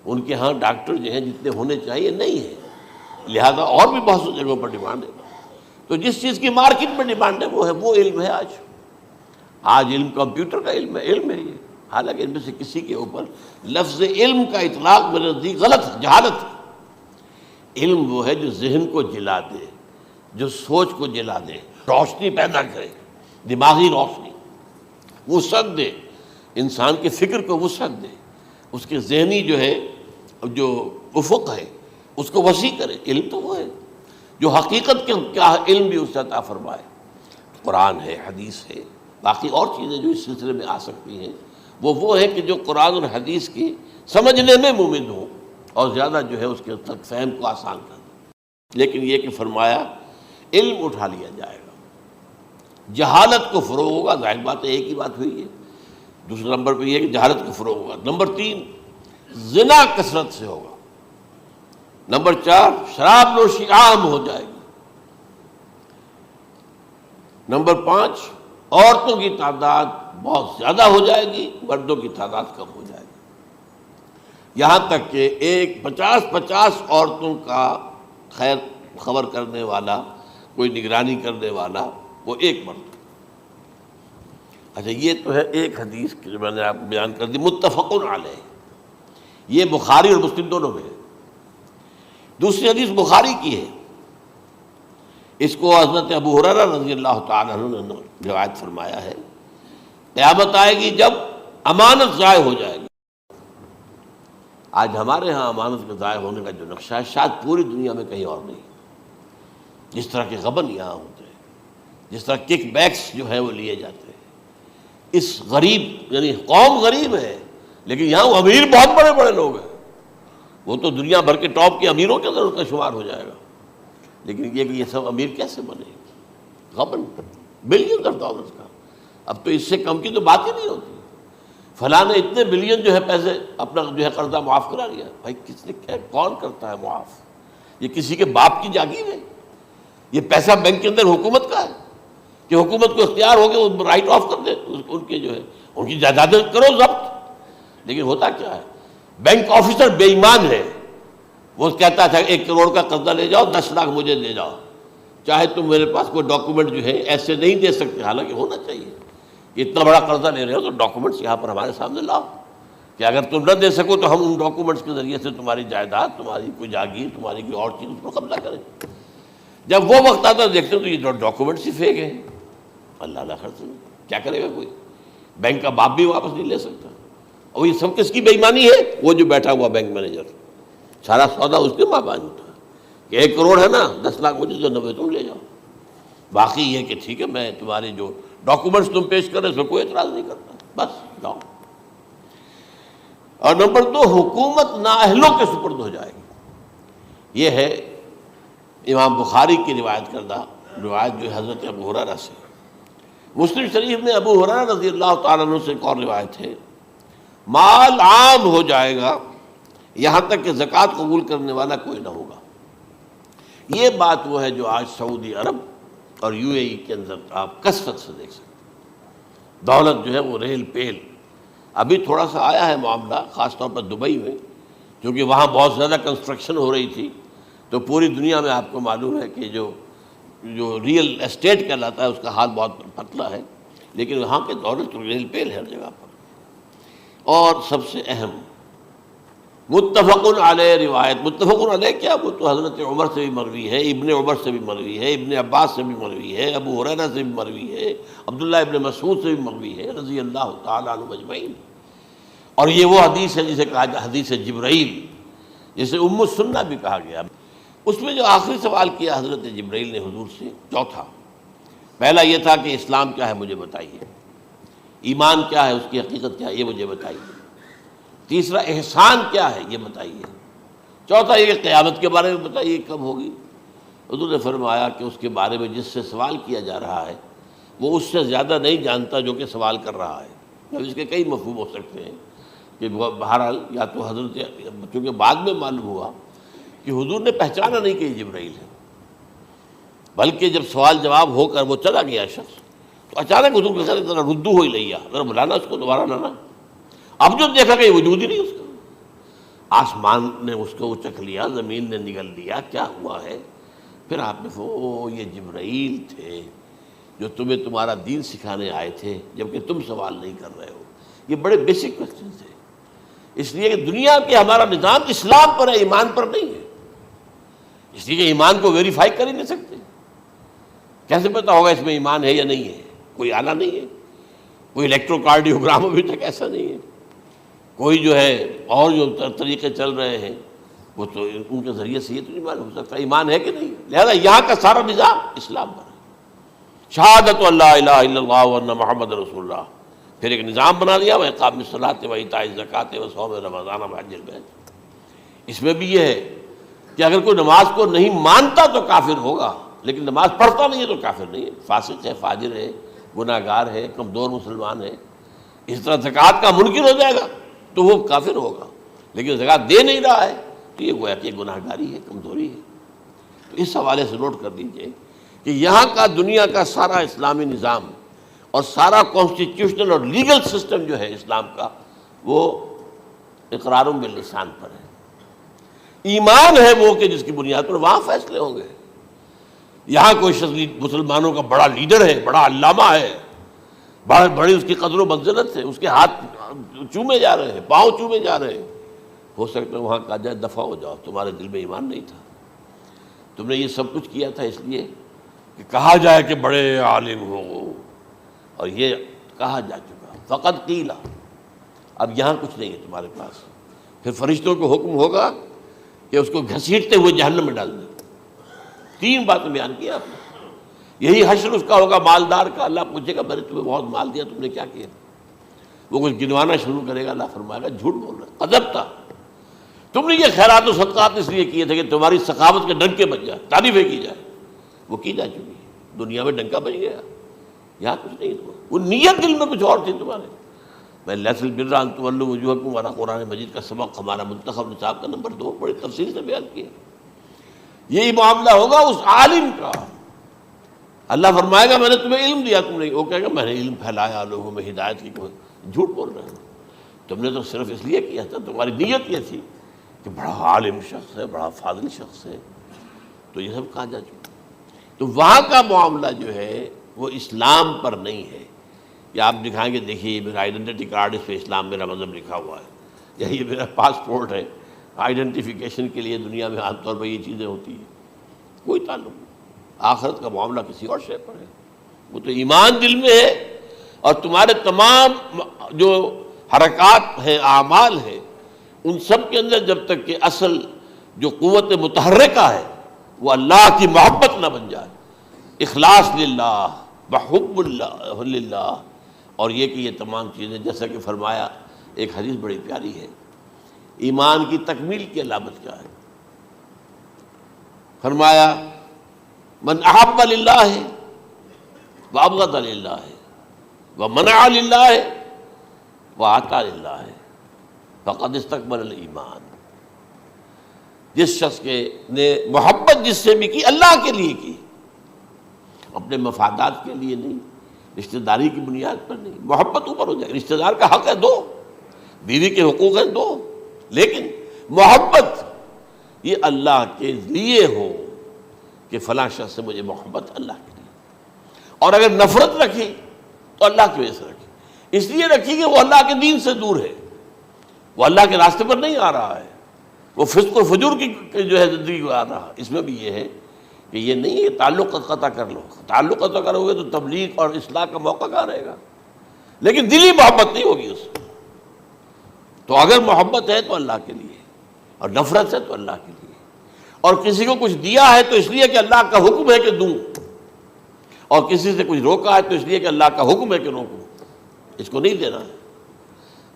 ان کے ہاں ڈاکٹر جو ہیں جتنے ہونے چاہیے نہیں ہے، لہذا اور بھی بہت سی جگہوں پر ڈیمانڈ ہے۔ تو جس چیز کی مارکیٹ میں ڈیمانڈ ہے وہ علم ہے۔ آج علم کمپیوٹر کا علم ہے یہ، حالانکہ ان میں سے کسی کے اوپر لفظ علم کا اطلاق میرے نزدیک غلط ہے، جہالت ہے۔ علم وہ ہے جو ذہن کو جلا دے، جو سوچ کو جلا دے، روشنی پیدا کرے، دماغی روشنی، وسعت دے، انسان کے فکر کو وسعت دے، اس کے ذہنی جو ہے جو افق ہے اس کو وسیع کرے۔ علم تو وہ ہے جو حقیقت کے کیا علم بھی اس سے عطا فرمائے۔ قرآن ہے، حدیث ہے، باقی اور چیزیں جو اس سلسلے میں آ سکتی ہیں وہ ہے کہ جو قرآن اور حدیث کی سمجھنے میں مومن ہوں اور زیادہ جو ہے اس کے تک فہم کو آسان کر دیں۔ لیکن یہ کہ فرمایا علم اٹھا لیا جائے گا، جہالت کو فروغ ہوگا۔ ظاہر بات ہے ایک ہی بات ہوئی ہے۔ دوسرے نمبر پہ یہ کہ جہالت کو فروغ ہوگا۔ نمبر 3 زنا کثرت سے ہوگا۔ نمبر 4 شراب نوشی عام ہو جائے گی۔ نمبر 5 عورتوں کی تعداد بہت زیادہ ہو جائے گی، مردوں کی تعداد کم ہو جائے گی، یہاں تک کہ 50 عورتوں کا خیر خبر کرنے والا، کوئی نگرانی کرنے والا، وہ ایک مرد۔ اچھا، یہ تو ہے ایک حدیث جو میں نے آپ کو بیان کر دی، متفق علیہ، یہ بخاری اور مسلم دونوں میں ہے۔ دوسری حدیث بخاری کی ہے، اس کو حضرت ابو ہریرہ رضی اللہ تعالیٰ عنہ نے روایت فرمایا ہے، قیامت آئے گی جب امانت ضائع ہو جائے گی۔ آج ہمارے ہاں امانت کے ضائع ہونے کا جو نقشہ ہے شاید پوری دنیا میں کہیں اور نہیں۔ جس طرح کے غبن یہاں ہوتے ہیں، جس طرح کک بیکس جو ہے وہ لیے جاتے ہیں، اس غریب یعنی قوم غریب ہے لیکن یہاں وہ امیر بہت بڑے بڑے لوگ ہیں، وہ تو دنیا بھر کے ٹاپ کے امیروں کے اندر ان کا شمار ہو جائے گا۔ لیکن یہ کہ یہ سب امیر کیسے بنے؟ غبن بلین ڈالرز کا، اب تو اس سے کم کی تو بات ہی نہیں ہوتی۔ فلاں نے اتنے بلین جو ہے پیسے اپنا جو ہے قرضہ معاف کرا لیا۔ بھائی کس نے کیا، کون کرتا ہے معاف؟ یہ کسی کے باپ کی جاگیر ہے؟ یہ پیسہ بینک کے اندر حکومت کا ہے کہ حکومت کو اختیار ہو کے وہ رائٹ آف کر دے ان کے جو ہے ان کی جائیدادیں کرو ضبط۔ لیکن ہوتا کیا ہے، بینک آفیسر بے ایمان ہے، وہ کہتا تھا 1 کروڑ کا قرضہ لے جاؤ، 10 لاکھ مجھے دے جاؤ، چاہے تم میرے پاس کوئی ڈاکومنٹ جو ہے ایسے نہیں دے سکتے، حالانکہ ہونا چاہیے کہ اتنا بڑا قرضہ لے رہے ہو تو ڈاکومنٹس یہاں پر ہمارے سامنے لاؤ کہ اگر تم نہ دے سکو تو ہم ان ڈاکومنٹس کے ذریعے سے تمہاری جائیداد، تمہاری کوئی جاگیر، تمہاری کوئی اور چیز اس پر قبضہ کریں۔ جب وہ وقت آتا ہے دیکھتے تو یہ ڈاکومنٹس ہی فیک ہیں۔ اللہ نہ خرچ کیا کرے گا کوئی؟ بینک کا باپ بھی واپس نہیں لے سکتا۔ اور یہ سب کس کی بے ایمانی ہے؟ وہ جو بیٹھا ہوا بینک مینیجر سارا سودا اس کے مابین ہوتا ہے کہ 1 کروڑ ہے نا، 10 لاکھ مجھے دو، 90 تم لے جاؤ، باقی یہ کہ ٹھیک ہے میں تمہارے جو ڈاکومنٹس تم پیش کر رہے اس میں کوئی اعتراض نہیں کرتا، بس جاؤ۔ اور نمبر 2، حکومت نااہلوں کے سپرد ہو جائے گی۔ یہ ہے امام بخاری کی روایت کردہ روایت جو حضرت ابو ہریرہ سے۔ مسلم شریف میں ابو ہریرہ رضی اللہ تعالیٰ عنہ سے ایک اور روایت ہے، مال عام ہو جائے گا یہاں تک کہ زکوٰۃ قبول کرنے والا کوئی نہ ہوگا۔ یہ بات وہ ہے جو آج سعودی عرب اور UAE کے اندر آپ کثرت سے دیکھ سکتے ہیں۔ دولت جو ہے وہ ریل پیل، ابھی تھوڑا سا آیا ہے معاملہ خاص طور پر دبئی میں، کیونکہ وہاں بہت زیادہ کنسٹرکشن ہو رہی تھی، تو پوری دنیا میں آپ کو معلوم ہے کہ جو ریئل اسٹیٹ کہلاتا ہے اس کا حال بہت پتلا ہے، لیکن وہاں کے دولت ریل پیل ہے ہر جگہ پر۔ اور سب سے اہم متفق علیہ روایت، متفق علیہ کیا، وہ تو حضرت عمر سے بھی مروی ہے، ابن عمر سے بھی مروی ہے، ابن عباس سے بھی مروی ہے، ابو ہریرہ سے بھی مروی ہے، عبداللہ ابن مسعود سے بھی مروی ہے رضی اللہ تعالیٰ عنہ اجمعین۔ اور یہ وہ حدیث ہے جسے کہا جائے حدیث جبرائیل، جسے ام السنہ بھی کہا گیا۔ اس میں جو آخری سوال کیا حضرت جبرائیل نے حضور سے، چوتھا، پہلا یہ تھا کہ اسلام کیا ہے مجھے بتائیے، ایمان کیا ہے، اس کی حقیقت کیا ہے یہ مجھے بتائیے، تیسرا احسان کیا ہے یہ بتائیے، چوتھا یہ کہ قیامت کے بارے میں بتائیے کب ہوگی۔ حضور نے فرمایا کہ اس کے بارے میں جس سے سوال کیا جا رہا ہے وہ اس سے زیادہ نہیں جانتا جو کہ سوال کر رہا ہے۔ اب اس کے کئی مفہوم ہو سکتے ہیں کہ بہرحال یا تو حضرت، چونکہ بعد میں معلوم ہوا کہ حضور نے پہچانا نہیں کہ یہ جبرائیل ہے، بلکہ جب سوال جواب ہو کر وہ چلا گیا شخص تو اچانک حضور کے ساتھ ذرا ردو ہو ہی لیا، ذرا بلانا اس کو دوبارہ لانا۔ اب جو دیکھا کہ یہ وجود ہی نہیں اس کا، آسمان نے اس کو چکھ لیا، زمین نے نگل لیا، کیا ہوا ہے؟ پھر آپ نے وہ یہ جبرائیل تھے جو تمہیں تمہارا دین سکھانے آئے تھے، جبکہ تم سوال نہیں کر رہے ہو۔ یہ بڑے بیسک کوسچن تھے، اس لیے کہ دنیا کے ہمارا نظام اسلام پر ہے، ایمان پر نہیں ہے، اس لیے کہ ایمان کو ویریفائی کر ہی نہیں سکتے۔ کیسے پتہ ہوگا اس میں ایمان ہے یا نہیں ہے؟ کوئی آلہ نہیں ہے، کوئی الیکٹروکارڈیوگرام ابھی تک ایسا نہیں ہے، کوئی جو ہے اور جو طریقے چل رہے ہیں وہ تو ان کے ذریعے سے یہ تو نہیں معلوم ہو سکتا ایمان ہے کہ نہیں۔ لہذا یہاں کا سارا نظام اسلام پر ہے، شہادت اللہ الہ الا اللہ وان محمد رسول اللہ، پھر ایک نظام بنا دیا، وإقام الصلاۃ وإیتاء الزکوٰۃ وصوم رمضان وحج البیت۔ اس میں بھی یہ ہے کہ اگر کوئی نماز کو نہیں مانتا تو کافر ہوگا، لیکن نماز پڑھتا نہیں ہے تو کافر نہیں ہے، فاسق ہے، فاجر ہے، گناہ گار ہے، کمزور مسلمان ہے۔ اس طرح زکوٰۃ کا منکر ہو جائے گا تو وہ کافر ہوگا، لیکن زکوٰۃ دے نہیں رہا ہے تو یہ گویا کہ گناہ گاری ہے، کمزوری ہے۔ تو اس حوالے سے نوٹ کر دیجئے کہ یہاں کا دنیا کا سارا اسلامی نظام اور سارا کانسٹیٹیوشنل اور لیگل سسٹم جو ہے اسلام کا، وہ اقرار باللسان پر ہے، ایمان ہے وہ کہ جس کی بنیاد پر وہاں فیصلے ہوں گے۔ یہاں کوئی شخص مسلمانوں کا بڑا لیڈر ہے، بڑا علامہ ہے، بڑی اس کی قدر و منزلت ہے، اس کے ہاتھ چومے جا رہے ہیں، پاؤں چومے جا رہے ہیں، ہو سکتا ہے وہاں کہا جائے دفع ہو جاؤ، تمہارے دل میں ایمان نہیں تھا، تم نے یہ سب کچھ کیا تھا اس لیے کہ کہا جائے کہ بڑے عالم ہو، اور یہ کہا جا چکا، فقط قیل، اب یہاں کچھ نہیں ہے تمہارے پاس۔ پھر فرشتوں کو حکم ہوگا کہ اس کو گھسیٹتے ہوئے جہنم میں ڈال دیں۔ 3 باتیں بیان کی آپ نے، یہی حشر اس کا ہوگا مالدار کا۔ اللہ پوچھے گا میں نے تمہیں بہت مال دیا، تم نے کیا کیا؟ وہ کچھ گنوانا شروع کرے گا، اللہ فرمائے گا جھوٹ بول رہا، قذبت، تم نے یہ خیرات و صدقات اس لیے کیے تھے کہ تمہاری سخاوت کے ڈنکے بج جائے، تعریفیں کی جائے، وہ کی جا چکی ہے، دنیا میں ڈنکا بج گیا، یہاں کچھ نہیں تھا، وہ نیت دل میں کچھ اور تھی تمہارے۔ میں لیس البر ان تولوا وجوہکم والا قرآن مجید کا سبق ہمارا منتخب نصاب کا نمبر 2 بڑی تفصیل سے بیان کیا۔ یہی معاملہ ہوگا اس عالم کا، اللہ فرمائے گا میں نے تمہیں علم دیا، تم نے، وہ کہے گا میں نے علم پھیلایا لوگوں میں ہدایت کی، جھوٹ بول رہے ہو، تم نے تو صرف اس لیے کیا تھا، تمہاری نیت یہ تھی کہ بڑا عالم شخص ہے، بڑا فاضل شخص ہے، تو یہ سب کہا جا چکا۔ تو وہاں کا معاملہ جو ہے وہ اسلام پر نہیں ہے کہ آپ دکھائیں گے دیکھیے یہ میرا آئیڈینٹی کارڈ، اس پہ اسلام میرا مذہب لکھا ہوا ہے، یا یہ میرا پاسپورٹ ہے، آئیڈینٹیفیکیشن کے لیے دنیا میں عام طور پر یہ چیزیں ہوتی ہیں، کوئی تعلق نہیں۔ آخرت کا معاملہ کسی اور شے پر ہے، وہ تو ایمان دل میں ہے، اور تمہارے تمام جو حرکات ہیں، اعمال ہیں، ان سب کے اندر جب تک کہ اصل جو قوت متحرکہ ہے وہ اللہ کی محبت نہ بن جائے، اخلاص للہ، بحب اللہ للہ، اور یہ کہ یہ تمام چیزیں جیسا کہ فرمایا، ایک حدیث بڑی پیاری ہے، ایمان کی تکمیل کی علامت کیا ہے؟ فرمایا من احب للہ وابغض للہ ومنع للہ واعطى للہ فقد استکمل الایمان، جس شخص کے نے محبت جس سے بھی کی اللہ کے لیے کی، اپنے مفادات کے لیے نہیں، رشتہ داری کی بنیاد پر نہیں، محبت اوپر ہو جائے، رشتہ دار کا حق ہے دو، بیوی کے حقوق ہیں دو، لیکن محبت یہ اللہ کے لیے ہو کہ فلاں شخص سے مجھے محبت اللہ کے لیے، اور اگر نفرت رکھی تو اللہ کی وجہ سے رکھی، اس لیے رکھی کہ وہ اللہ کے دین سے دور ہے، وہ اللہ کے راستے پر نہیں آ رہا ہے، وہ فسق و فجور کی جو ہے زندگی کو آ رہا ہے۔ اس میں بھی یہ ہے کہ یہ نہیں ہے تعلق قطع کر لو، تعلق قطع کرو گے تو تبلیغ اور اصلاح کا موقع کہاں رہے گا، لیکن دلی محبت نہیں ہوگی اس میں۔ تو اگر محبت ہے تو اللہ کے لیے، اور نفرت ہے تو اللہ کے لیے، اور کسی کو کچھ دیا ہے تو اس لیے کہ اللہ کا حکم ہے کہ دوں، اور کسی سے کچھ روکا ہے تو اس لیے کہ اللہ کا حکم ہے کہ روکوں، اس کو نہیں دینا ہے۔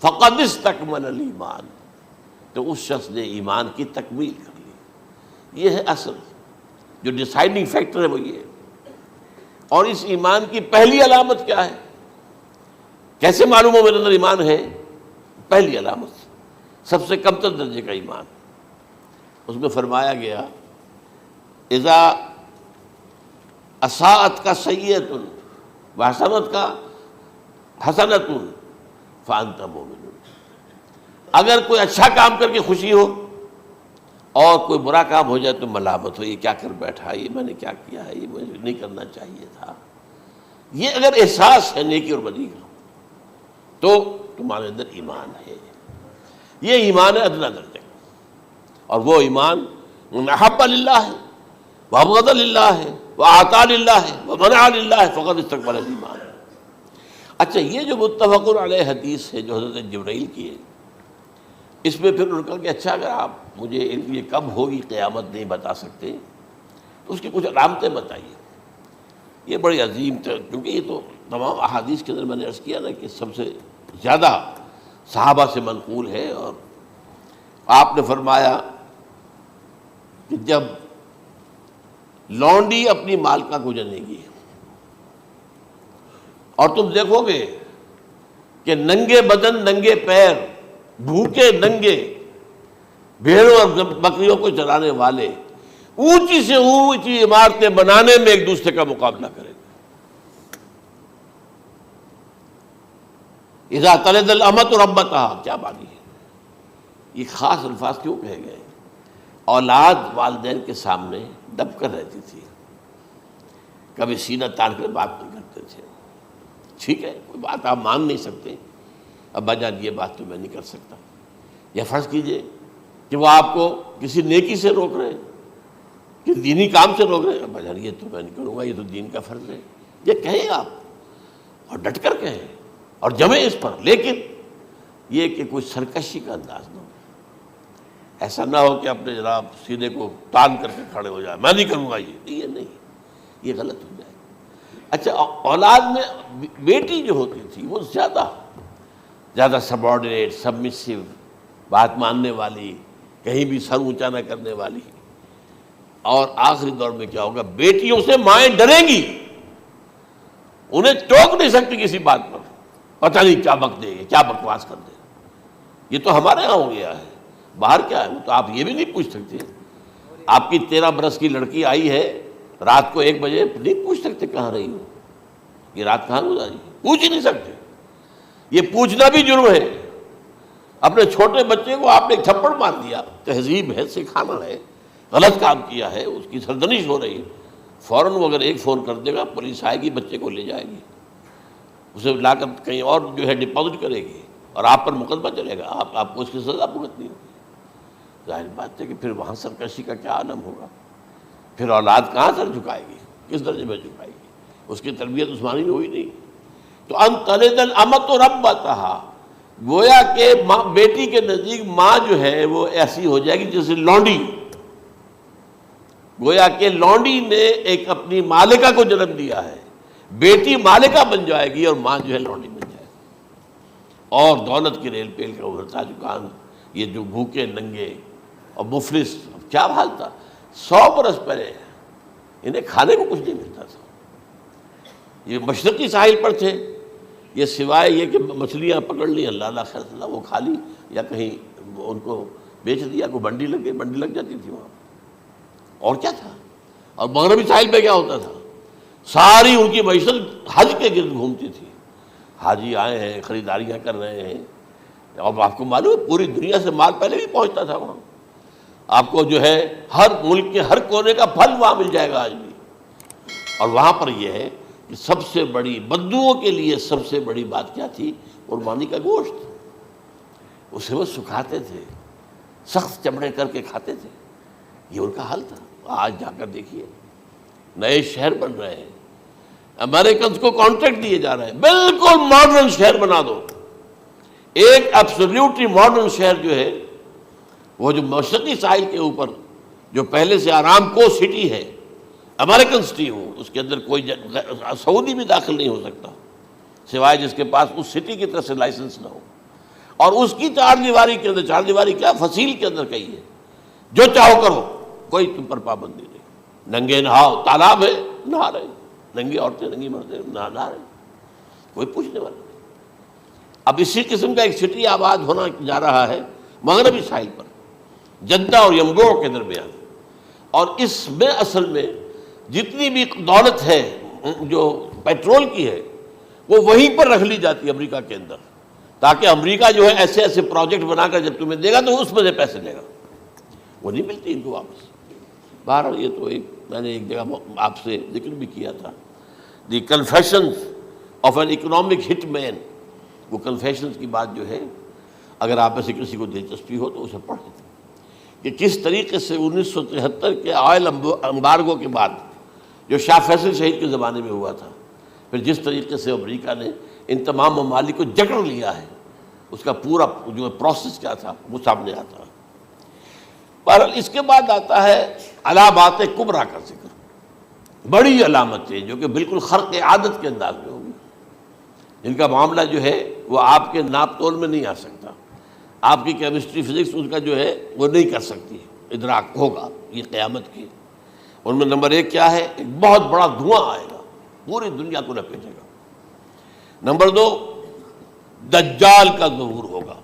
فقد استکمل الایمان، تو اس شخص نے ایمان کی تکمیل کر لی۔ یہ ہے اصل جو ڈیسائیڈنگ فیکٹر ہے، وہ یہ ہے۔ اور اس ایمان کی پہلی علامت کیا ہے؟ کیسے معلوم ہو میرے اندر ایمان ہے؟ پہلی علامت سب سے کم تر درجے کا ایمان، اس میں فرمایا گیا اذا اساءت کا سیئۃ وحسنت کا حسنۃ فانت مومن، اگر کوئی اچھا کام کر کے خوشی ہو اور کوئی برا کام ہو جائے تو ملامت ہو، یہ کیا کر بیٹھا، یہ میں نے کیا کیا ہے، یہ مجھے نہیں کرنا چاہیے تھا۔ یہ اگر احساس ہے نیکی اور بدی کا تو تمہارے اندر ایمان ہے، یہ ایمان ہے ادنیٰ درجے کا، اور وہ ایمان من احب للہ ہے وابغض للہ ہے واعطى للہ ہے ومنع للہ فقد استکمل الایمان۔ اچھا، یہ جو متفق علیہ حدیث ہے جو حضرت جبرائیل کی ہے، اس میں پھر انہوں نے کہا کہ اچھا اگر آپ مجھے یہ کب ہوگی قیامت نہیں بتا سکتے تو اس کی کچھ علامتیں بتائیے۔ یہ بڑی عظیم تھا، کیونکہ یہ تو تمام احادیث کے اندر میں نے عرض کیا نا کہ سب سے زیادہ صحابہ سے منقول ہے، اور آپ نے فرمایا کہ جب لونڈی اپنی مالکہ کو جنے گی اور تم دیکھو گے کہ ننگے بدن ننگے پیر بھوکے ننگے بھیڑوں اور بکریوں کو چلانے والے اونچی سے اونچی عمارتیں بنانے میں ایک دوسرے کا مقابلہ کریں گے۔ اذا تلد الامۃ ربتها، کیا بانی ہے، یہ خاص الفاظ کیوں کہے گئے؟ اولاد والدین کے سامنے دب کر رہتی تھی، کبھی سینہ تان کر بات نہیں کرتے تھے۔ ٹھیک ہے، کوئی بات آپ مان نہیں سکتے، ابا جان یہ بات تو میں نہیں کر سکتا، یا فرض کیجئے کہ وہ آپ کو کسی نیکی سے روک رہے ہیں، کہ دینی کام سے روک رہے ہیں، ابا جان یہ تو میں نہیں کروں گا، یہ تو دین کا فرض ہے، یہ کہیں آپ، اور ڈٹ کر کہیں اور جمیں اس پر، لیکن یہ کہ کوئی سرکشی کا انداز نہ ہو، ایسا نہ ہو کہ اپنے جناب سینے کو تان کر کے کھڑے ہو جائے، میں نہیں کروں گا، یہ نہیں، یہ غلط ہو جائے۔ اچھا، اولاد میں بیٹی جو ہوتی تھی وہ زیادہ سبارڈینیٹ، سبمسو، بات ماننے والی، کہیں بھی سر اونچا نہ کرنے والی، اور آخری دور میں کیا ہوگا، بیٹیوں سے مائیں ڈریں گی، انہیں ٹوک نہیں سکتی کسی بات پر، پتہ نہیں کیا بک دے گی، کیا بکواس کر دے۔ یہ تو ہمارے ہاں ہو گیا ہے، باہر کیا ہے تو آپ یہ بھی نہیں پوچھ سکتے۔ آپ کی 13 برس کی لڑکی آئی ہے رات کو 1 بجے، نہیں پوچھ سکتے کہاں رہی ہو، یہ رات کہاں گزاری، پوچھ ہی نہیں سکتے۔ یہ پوچھنا بھی جرم ہے۔ اپنے چھوٹے بچے کو آپ نے ایک تھپڑ مار دیا، تہذیب ہے، سکھانا ہے، غلط کام کیا ہے، اس کی سرزنش ہو رہی ہے، فوراً وہ اگر ایک فون کر دے گا پولیس آئے گی، بچے کو لے جائے گی، اسے لا کر کہیں اور جو ہے ڈپازٹ کرے گی، اور آپ پر مقدمہ چلے گا، آپ کو اس کی سزا بھگتنی ہوگی۔ ظاہر بات ہے کہ پھر وہاں سرکشی کا کیا عالم ہوگا، پھر اولاد کہاں سر جھکائے گی، کس درجے میں جھکائے گی، اس کی تربیت عثمانی میں ہوئی نہیں۔ تو ان تلد الامۃ ربتہا، گویا کہ بیٹی کے نزدیک ماں جو ہے وہ ایسی ہو جائے گی جیسے لونڈی، گویا کہ لونڈی نے ایک اپنی مالکہ کو جنم دیا ہے، بیٹی مالکہ بن جائے گی اور ماں جو ہے لونڈی بن جائے گی، اور دولت کی ریل پیل کا ابھرتا دکان، یہ جو بھوکے ننگے اور مفلس، کیا حال تھا 100 برس پہلے، انہیں کھانے کو کچھ نہیں ملتا تھا۔ یہ مشرقی ساحل پر تھے، یہ سوائے یہ کہ مچھلیاں پکڑ لی، اللہ اللہ خیر اللہ وہ کھا لی، یا کہیں ان کو بیچ دیا، کوئی بنڈی لگ گئی، بنڈی لگ جاتی تھی وہاں، اور کیا تھا۔ اور مغربی ساحل پہ کیا ہوتا تھا، ساری ان کی معیشت حج کے گرد گھومتی تھی، حاجی آئے ہیں، خریداریاں کر رہے ہیں، اور آپ کو معلوم ہے پوری دنیا سے مال پہلے بھی پہنچتا تھا وہاں، آپ کو جو ہے ہر ملک کے ہر کونے کا پھل وہاں مل جائے گا آج بھی۔ اور وہاں پر یہ ہے کہ سب سے بڑی بدوؤں کے لیے سب سے بڑی بات کیا تھی، قربانی کا گوشت، اسے وہ سکھاتے تھے، سخت چمڑے کر کے کھاتے تھے، یہ ان کا حل تھا۔ آج جا کر دیکھیے نئے شہر بن رہے ہیں، امریکنز کو کانٹریکٹ دیے جا رہے ہیں، بالکل ماڈرن شہر بنا دو، ایک ایبسلیوٹلی ماڈرن شہر جو ہے، وہ جو مشرقی ساحل کے اوپر جو پہلے سے آرام کو سٹی ہے، امریکن سٹی ہو، اس کے اندر کوئی سعودی بھی داخل نہیں ہو سکتا سوائے جس کے پاس اس سٹی کی طرف سے لائسنس نہ ہو، اور اس کی چار دیواری کے اندر، چار دیواری کیا فصیل کے اندر کہی ہے، جو چاہو کرو، کوئی تم پر پابندی نہیں، ننگے نہاؤ، تالاب ہے نہا رہے، ننگی عورتیں ننگی مردیں نہا رہے، کوئی پوچھنے والا نہیں۔ اب اسی قسم کا ایک سٹی آباد ہونا جا رہا ہے مغربی ساحل پر، جدہ اور ینبوع کے درمیان، اور اس میں اصل میں جتنی بھی دولت ہے جو پیٹرول کی ہے، وہ وہیں پر رکھ لی جاتی ہے امریکہ کے اندر، تاکہ امریکہ جو ہے ایسے ایسے پروجیکٹ بنا کر جب تمہیں دے گا تو اس میں سے پیسے دے گا، وہ نہیں ملتی ان کو واپس۔ بہرحال یہ تو ایک میں نے ایک جگہ آپ سے ذکر بھی کیا تھا، دی کنفیشنز آف این اکنامک ہٹ مین، وہ کنفیشنز کی بات جو ہے، اگر آپ میں سے کسی کو دلچسپی ہو تو اسے پڑھیں کہ کس طریقے سے 1973 کے آئل امبارگو کے بعد جو شاہ فیصل شہید کے زمانے میں ہوا تھا، پھر جس طریقے سے امریکہ نے ان تمام ممالک کو جکڑ لیا ہے، اس کا پورا جو پروسیس کیا تھا وہ سامنے آتا ہے۔ بہرحال اس کے بعد آتا ہے علامات کبریٰ کا ذکر، بڑی علامتیں جو کہ بالکل خرق عادت کے انداز میں ہوگی، جن کا معاملہ جو ہے وہ آپ کے ناپ تول میں نہیں آ سکتا، آپ کی کیمسٹری فزکس اس کا جو ہے وہ نہیں کر سکتی، ادراک ہوگا یہ قیامت کی۔ ان میں نمبر 1 کیا ہے، ایک بہت بڑا دھواں آئے گا، پوری دنیا کو لپیٹے گا۔ نمبر 2 دجال کا ظہور ہوگا،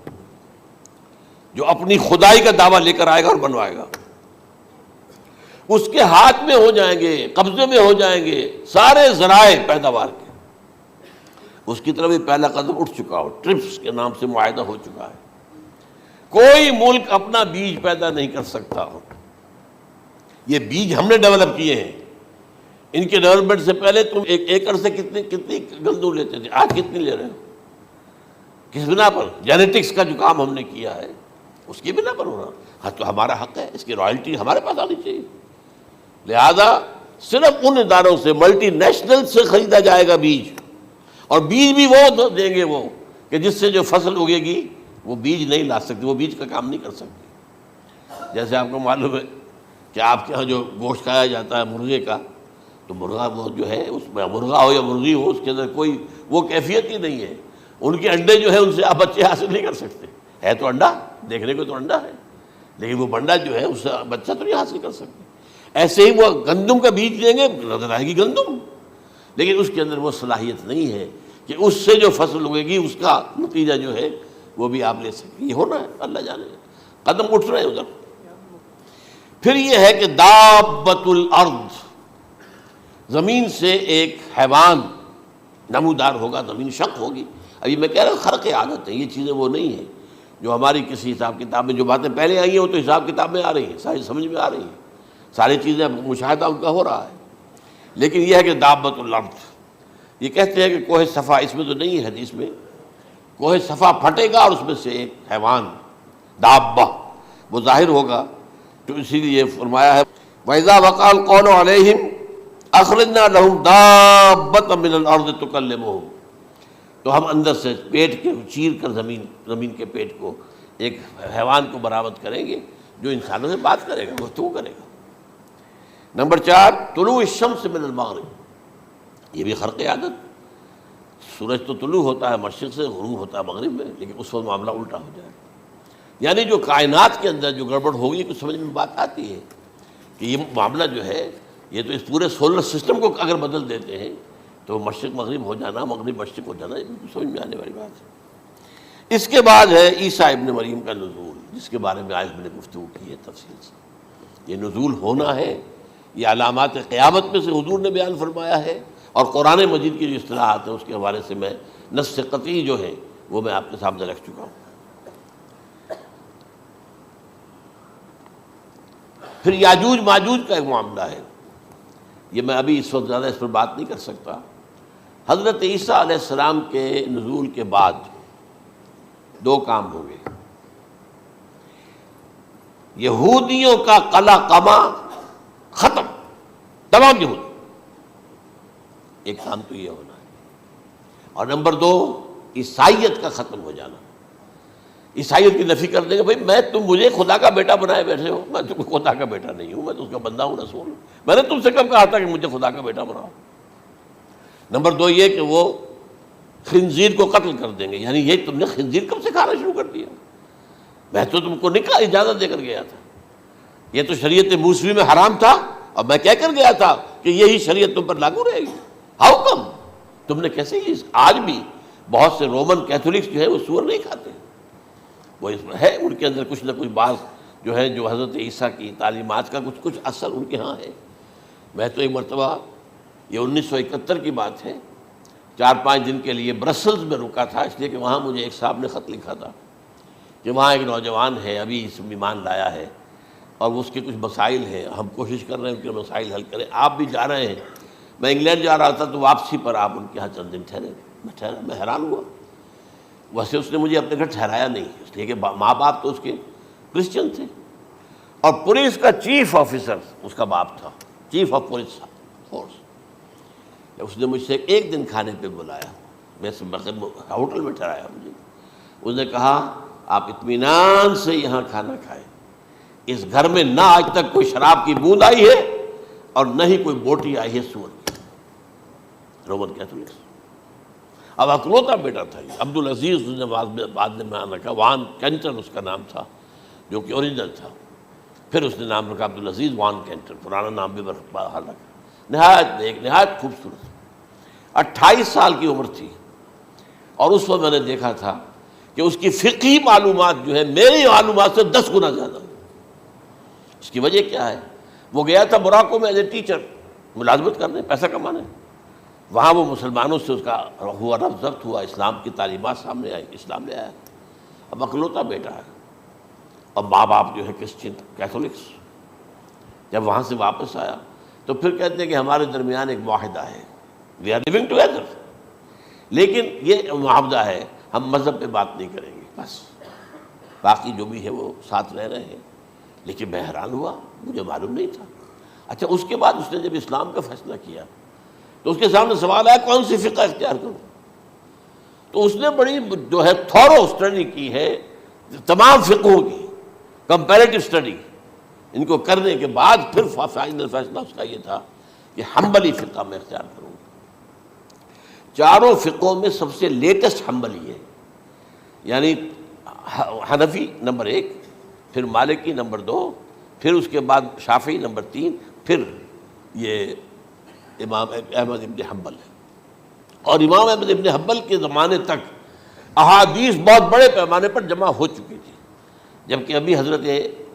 جو اپنی خدائی کا دعویٰ لے کر آئے گا اور بنوائے گا، اس کے ہاتھ میں ہو جائیں گے، قبضے میں ہو جائیں گے سارے ذرائع پیداوار کے، اس کی طرف بھی پہلا قدم اٹھ چکا ہو، ٹرپس کے نام سے معاہدہ ہو چکا ہے، کوئی ملک اپنا بیج پیدا نہیں کر سکتا ہو، یہ بیج ہم نے ڈیولپ کیے ہیں، ان کے ڈیولپمنٹ سے پہلے تم ایک ایکڑ سے کتنی گندم لیتے تھے، آج کتنی لے رہے ہو، کس بنا پر؟ جینیٹکس کا جو کام ہم نے کیا ہے اس کی بنا پر ہو رہا، ہاں تو ہمارا حق ہے، اس کی رائلٹی ہمارے پاس آنی چاہیے، لہذا صرف ان اداروں سے، ملٹی نیشنل سے خریدا جائے گا بیج، اور بیج بھی وہ دیں گے وہ کہ جس سے جو فصل اگے گی وہ بیج نہیں لا سکتی، وہ بیج کا کام نہیں کر سکتی۔ جیسے آپ کو معلوم ہے کہ آپ کے ہاں جو گوشت کھایا جاتا ہے مرغے کا، تو مرغا وہ جو ہے اس میں مرغا ہو یا مرغی ہو، اس کے اندر کوئی وہ کیفیت ہی نہیں ہے، ان کے انڈے جو ہے ان سے آپ بچے حاصل نہیں کر سکتے، ہے تو انڈا، دیکھنے کو تو انڈا ہے، لیکن وہ بنڈا جو ہے اس سے بچہ تو نہیں حاصل کر سکتے۔ ایسے ہی وہ گندم کا بیج دیں گے، نظر آئے گی گندم، لیکن اس کے اندر وہ صلاحیت نہیں ہے کہ اس سے جو فصل اگے گی اس کا نتیجہ جو ہے وہ بھی آپ لے سکیں، یہ ہونا ہے، اللہ جانے، قدم اٹھ رہے ہیں ادھر۔ پھر یہ ہے کہ دابۃ الارض، زمین سے ایک حیوان نمودار ہوگا، زمین شق ہوگی۔ ابھی میں کہہ رہا ہوں خرق عادت ہے، یہ چیزیں وہ نہیں ہیں جو ہماری کسی حساب کتاب میں جو باتیں پہلے آئی ہیں وہ تو حساب کتاب میں آ رہی ہیں، ساری سمجھ میں آ رہی ہیں، ساری چیزیں مشاہدہ ان کا ہو رہا ہے، لیکن یہ ہے کہ دابۃ الارض، یہ کہتے ہیں کہ کوہ صفا، اس میں تو نہیں ہے حدیث میں، کوہ صفا پھٹے گا اور اس میں سے ایک حیوان دابہ وہ ظاہر ہوگا، تو اسی لیے فرمایا ہے وَإِذَا وَقَعَ الْقَوْلُ عَلَيْهِمْ أَخْرَجْنَا لَهُمْ دَابَّةً مِّنَ الْأَرْضِ تُكَلِّمُهُمْ، تو ہم اندر سے پیٹ کے چیر کر زمین کے پیٹ کو ایک حیوان کو برآمد کریں گے جو انسانوں سے بات کرے گا، گفتگو کرے گا۔ نمبر 4 طلوع الشمس من المغرب، یہ بھی خرق عادت، سورج تو طلوع ہوتا ہے مشرق سے، غروب ہوتا ہے مغرب میں، لیکن اس وقت معاملہ الٹا ہو جائے، یعنی جو کائنات کے اندر جو گڑبڑ ہوگی کچھ سمجھ میں بات آتی ہے کہ یہ معاملہ جو ہے یہ تو اس پورے سولر سسٹم کو اگر بدل دیتے ہیں تو مشرق مغرب ہو جانا، مغرب مشرق ہو جانا، یہ بالکل سمجھ میں آنے والی بات ہے۔ اس کے بعد ہے عیسیٰ ابن مریم کا نزول، جس کے بارے میں آج میں نے گفتگو کی ہے تفصیل سے۔ یہ نزول ہونا ہے، یہ علامات قیامت میں سے حضور نے بیان فرمایا ہے، اور قرآن مجید کی جو اصطلاحات ہیں اس کے حوالے سے میں نص قطعی جو ہے وہ میں آپ کے سامنے رکھ چکا ہوں۔ پھر یاجوج ماجوج کا ایک معاملہ ہے، یہ میں ابھی اس وقت زیادہ اس پر بات نہیں کر سکتا۔ حضرت عیسیٰ علیہ السلام کے نزول کے بعد 2 کام ہوں گے، یہودیوں کا قلع قمع ختم، تمام یہود، ایک کام تو یہ ہونا ہے، اور نمبر 2 عیسائیت کا ختم ہو جانا، عیسائیت کی نفی کر دیں گے، بھائی تم مجھے خدا کا بیٹا بنائے بیٹھے ہو، میں تم خدا کا بیٹا نہیں ہوں، میں تو اس کا بندہ ہوں، رسول ہوں، میں نے تم سے کب کہا تھا کہ مجھے خدا کا بیٹا بناؤ۔ نمبر 2 یہ کہ وہ خنزیر کو قتل کر دیں گے، یعنی یہ تم نے خنزیر کب سے کھانا شروع کر دیا، میں تو تم کو نکاح اجازت دے کر گیا تھا، یہ تو شریعت موسوی میں حرام تھا، اور میں کہہ کر گیا تھا کہ یہی شریعت تم پر لاگو رہے گی، ہاؤ کم تم نے کیسے یہ؟ آج بھی بہت سے رومن کیتھولکس جو ہے وہ سور نہیں کھاتے، وہ اس میں ہے ان کے اندر کچھ نہ کچھ بعض جو ہے جو حضرت عیسیٰ کی تعلیمات کا کچھ اثر ان کے ہاں ہے۔ میں تو ایک مرتبہ، یہ 1971 کی بات ہے، 4-5 دن کے لیے برسلز میں رکا تھا، اس لیے کہ وہاں مجھے ایک صاحب نے خط لکھا تھا کہ وہاں ایک نوجوان ہے، ابھی اس ایمان لایا ہے، اور اس کے کچھ مسائل ہیں، ہم کوشش کر رہے ہیں ان کے مسائل حل کریں، آپ بھی جا رہے ہیں۔ میں انگلینڈ جا رہا تھا تو واپسی پر آپ ان کے یہاں چند دن ٹھہرے، میں حیران ہوا، ویسے اس نے مجھے اپنے گھر ٹھہرایا نہیں، اس لیے کہ ماں باپ تو اس کے کرسچن تھے، اور پولیس کا چیف آفیسر اس کا باپ تھا، چیف آف پولیس فورس۔ اس نے مجھ سے 1 دن کھانے پہ بلایا، میں ہوٹل میں ٹھہرایا مجھے، اس نے کہا آپ اطمینان سے یہاں کھانا کھائیں، اس گھر میں نہ آج تک کوئی شراب کی بوند آئی ہے اور نہ ہی کوئی بوٹی آئی ہے سور کی۔ رومن کیتھولکس، اب اکلوتا بیٹا تھا یہ عبدالعزیز، اس نے بعد میں نام رکھا، وان کینٹر اس کا نام تھا جو کہ اوریجنل تھا، پھر اس نے نام رکھا عبدالعزیز وان کینٹر، پرانا نام بھی بہرحال رکھا، نہایت ایک نہایت خوبصورت، 28 سال کی عمر تھی، اور اس وقت میں نے دیکھا تھا کہ اس کی فقہی معلومات جو ہے میری معلومات سے 10 گنا زیادہ۔ اس کی وجہ کیا ہے؟ وہ گیا تھا موراکو میں ایز اے ٹیچر ملازمت کرنے، پیسہ کمانے، وہاں وہ مسلمانوں سے اس کا ہوا رفت ضبط ہوا، اسلام کی تعلیمات سامنے آئی، اسلام لے آیا، اب اکلوتا بیٹا ہے، اور ماں باپ جو ہے کرسچن کیتھولکس۔ جب وہاں سے واپس آیا تو پھر کہتے ہیں کہ ہمارے درمیان ایک معاہدہ ہے، وی آر لیونگ ٹوگیدر، لیکن یہ معاہدہ ہے ہم مذہب پہ بات نہیں کریں گے، بس باقی جو بھی ہے وہ ساتھ رہ رہے ہیں۔ لیکن میں حیران ہوا، مجھے معلوم نہیں تھا۔ اچھا، اس کے بعد اس نے جب اسلام کا فیصلہ کیا تو اس کے سامنے سوال آیا کون سی فقہ اختیار کروں، تو اس نے بڑی جو ہے تھورو اسٹڈی کی ہے تمام فقہوں کی، کمپیریٹو اسٹڈی، ان کو کرنے کے بعد پھر فائنل فیصلہ اس کا یہ تھا کہ حنبلی فقہ میں اختیار کروں۔ 4 فقہوں میں سب سے لیٹسٹ حنبلی ہے، یعنی حنفی نمبر 1، پھر مالکی نمبر 2، پھر اس کے بعد شافعی نمبر 3، پھر یہ امام احمد ابن حنبل ہے۔ اور امام احمد ابن حنبل کے زمانے تک احادیث بہت بڑے پیمانے پر جمع ہو چکی تھی، جبکہ ابھی حضرت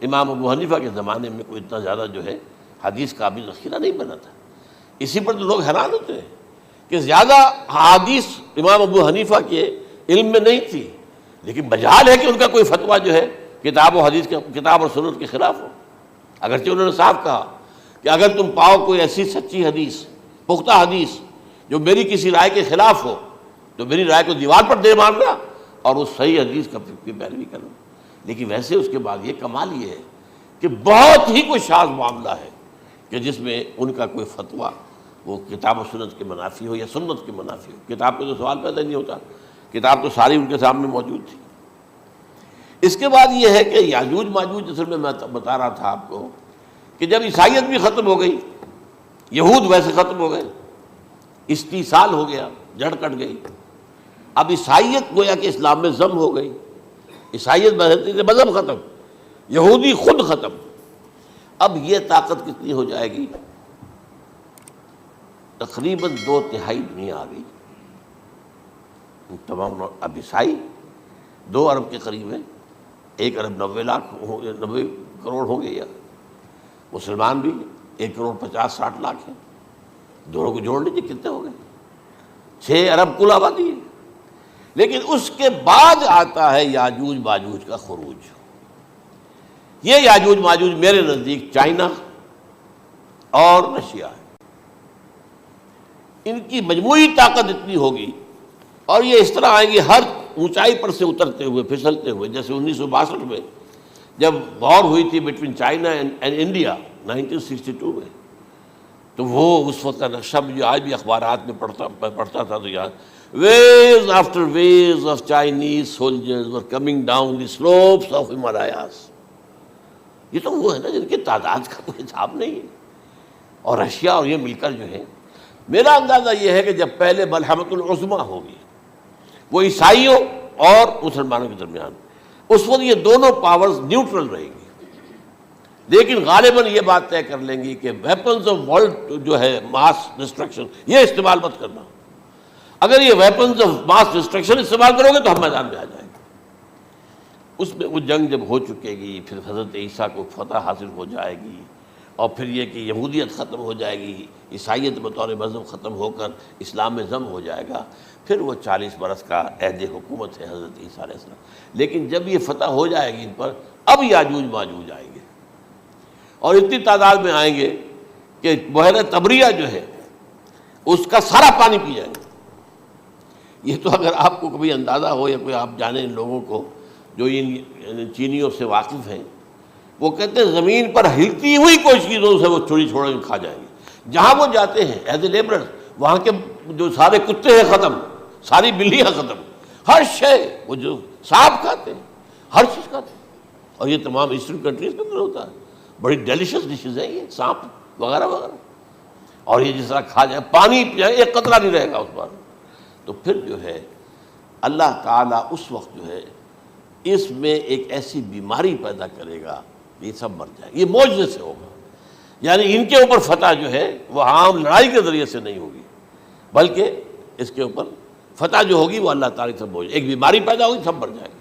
امام ابو حنیفہ کے زمانے میں کوئی اتنا زیادہ جو ہے حدیث کا بھی ذخیرہ نہیں بنا تھا۔ اسی پر تو لوگ حیران ہوتے ہیں کہ زیادہ حدیث امام ابو حنیفہ کے علم میں نہیں تھی، لیکن بجال ہے کہ ان کا کوئی فتویٰ جو ہے کتاب و حدیث کے، کتاب اور سنت کے خلاف ہو، اگرچہ انہوں نے صاف کہا کہ اگر تم پاؤ کوئی ایسی سچی حدیث، پختہ حدیث جو میری کسی رائے کے خلاف ہو تو میری رائے کو دیوار پر دے مارنا اور اس صحیح حدیث کا پیروی کرنا۔ لیکن ویسے اس کے بعد یہ کمال یہ ہے کہ بہت ہی کوئی شاذ معاملہ ہے کہ جس میں ان کا کوئی فتویٰ وہ کتاب و سنت کے منافی ہو یا سنت کے منافی ہو۔ کتاب پہ تو سوال پیدا نہیں ہوتا، کتاب تو ساری ان کے سامنے موجود تھی۔ اس کے بعد یہ ہے کہ یاجوج ماجوج، اصل میں بتا رہا تھا آپ کو کہ جب عیسائیت بھی ختم ہو گئی، یہود ویسے ختم ہو گئے، استیصال ہو گیا، جڑ کٹ گئی، اب عیسائیت گویا کہ اسلام میں ضم ہو گئی، عیسائیت مذہب ختم، یہودی خود ختم، اب یہ طاقت کتنی ہو جائے گی؟ تقریباً 2/3 دنیا آ گئی، تمام اب عیسائی 2 ارب کے قریب ہیں، 1 ارب 90 کروڑ ہوں گے، یا مسلمان بھی 1 کروڑ 50-60 لاکھ ہیں، دونوں کو جوڑ لیجیے کتنے ہو گئے؟ 6 ارب کل آبادی ہے۔ لیکن اس کے بعد آتا ہے یاجوج ماجوج کا خروج۔ یہ یاجوج ماجوج میرے نزدیک چائنا اور رشیا ہے، ان کی مجموعی طاقت اتنی ہوگی، اور یہ اس طرح آئیں گے ہر اونچائی پر سے اترتے ہوئے، پھسلتے ہوئے، جیسے 1962 میں جب وار ہوئی تھی بٹوین چائنا اینڈ انڈیا 1962 میں، تو وہ اس وقت کا نقشہ جو آج بھی اخبارات میں پڑھتا تھا تو یاد، waves after waves of Chinese soldiers were coming down the slopes of Himalayas۔ یہ تو وہ ہے نا جن کی تعداد کا کوئی حساب نہیں ہے، اور رشیا اور یہ مل کر جو ہے، میرا اندازہ یہ ہے کہ جب پہلے ملحمۃ العظمیٰ ہوگی وہ عیسائیوں اور مسلمانوں کے درمیان، اس وقت یہ دونوں پاورز نیوٹرل رہیں گی، لیکن غالباً یہ بات طے کر لیں گی کہ ویپنز آف ورلڈ جو ہے ماس ڈسٹرکشن، یہ استعمال مت کرنا، اگر یہ ویپنز آف ماس ڈسٹرکشن استعمال کرو گے تو ہم میدان میں آ جائیں گے۔ اس میں وہ جنگ جب ہو چکے گی، پھر حضرت عیسیٰ کو فتح حاصل ہو جائے گی، اور پھر یہ کہ یہودیت ختم ہو جائے گی، عیسائیت بطور مذہب ختم ہو کر اسلام میں ضم ہو جائے گا، پھر وہ 40 برس کا عہد حکومت ہے حضرت عیسیٰ علیہ السلام۔ لیکن جب یہ فتح ہو جائے گی ان پر، اب یاجوج ماجوج آئیں گے، اور اتنی تعداد میں آئیں گے کہ بحیرہ طبریہ جو ہے اس کا سارا پانی پی جائیں گے۔ یہ تو اگر آپ کو کبھی اندازہ ہو یا کوئی آپ جانیں ان لوگوں کو جو ان چینیوں سے واقف ہیں، وہ کہتے ہیں زمین پر ہلتی ہوئی کوئی چیزوں سے وہ چوری چھوڑ کے کھا جائیں گے۔ جہاں وہ جاتے ہیں ایز اے لیبرر، وہاں کے جو سارے کتے ہیں ختم، ساری بلیاں ختم، ہر شے، وہ جو سانپ کھاتے ہیں، ہر چیز کھاتے ہیں، اور یہ تمام ایسٹرن کنٹریز کے اندر ہوتا ہے، بڑی ڈیلیشس ڈشز ہیں یہ سانپ وغیرہ وغیرہ، اور یہ جس طرح کھا جائے، پانی پی جائے، ایک قطرہ نہیں رہے گا اس پر۔ تو پھر جو ہے اللہ تعالیٰ اس وقت جو ہے اس میں ایک ایسی بیماری پیدا کرے گا، یہ سب مر جائے، یہ معجزے سے ہوگا، یعنی ان کے اوپر فتح جو ہے وہ عام لڑائی کے ذریعے سے نہیں ہوگی، بلکہ اس کے اوپر فتح جو ہوگی وہ اللہ تعالیٰ سے ہوگی، ایک بیماری پیدا ہوگی، سب مر جائے گا،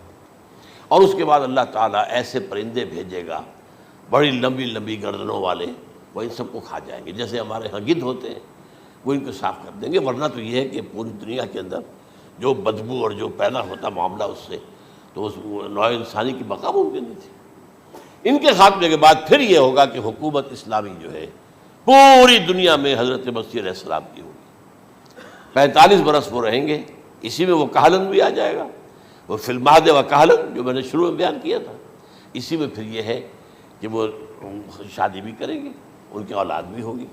اور اس کے بعد اللہ تعالیٰ ایسے پرندے بھیجے گا بڑی لمبی لمبی گردنوں والے، وہ ان سب کو کھا جائیں گے، جیسے ہمارے ہاں گدھ ہوتے ہیں، وہ ان کو صاف کر دیں گے۔ ورنہ تو یہ ہے کہ پوری دنیا کے اندر جو بدبو اور جو پیدا ہوتا معاملہ اس سے، تو اس نوع انسانی کی بقا ممکن نہیں تھی۔ ان کے خاتمے کے بعد پھر یہ ہوگا کہ حکومت اسلامی جو ہے پوری دنیا میں حضرت مسیح علیہ السلام کی ہوگی، 45 برس وہ رہیں گے، اسی میں وہ کہلن بھی آ جائے گا، وہ فی المہد و کہلن جو میں نے شروع میں بیان کیا تھا، اسی میں پھر یہ ہے کہ وہ شادی بھی کریں گے، ان کی اولاد بھی ہوگی،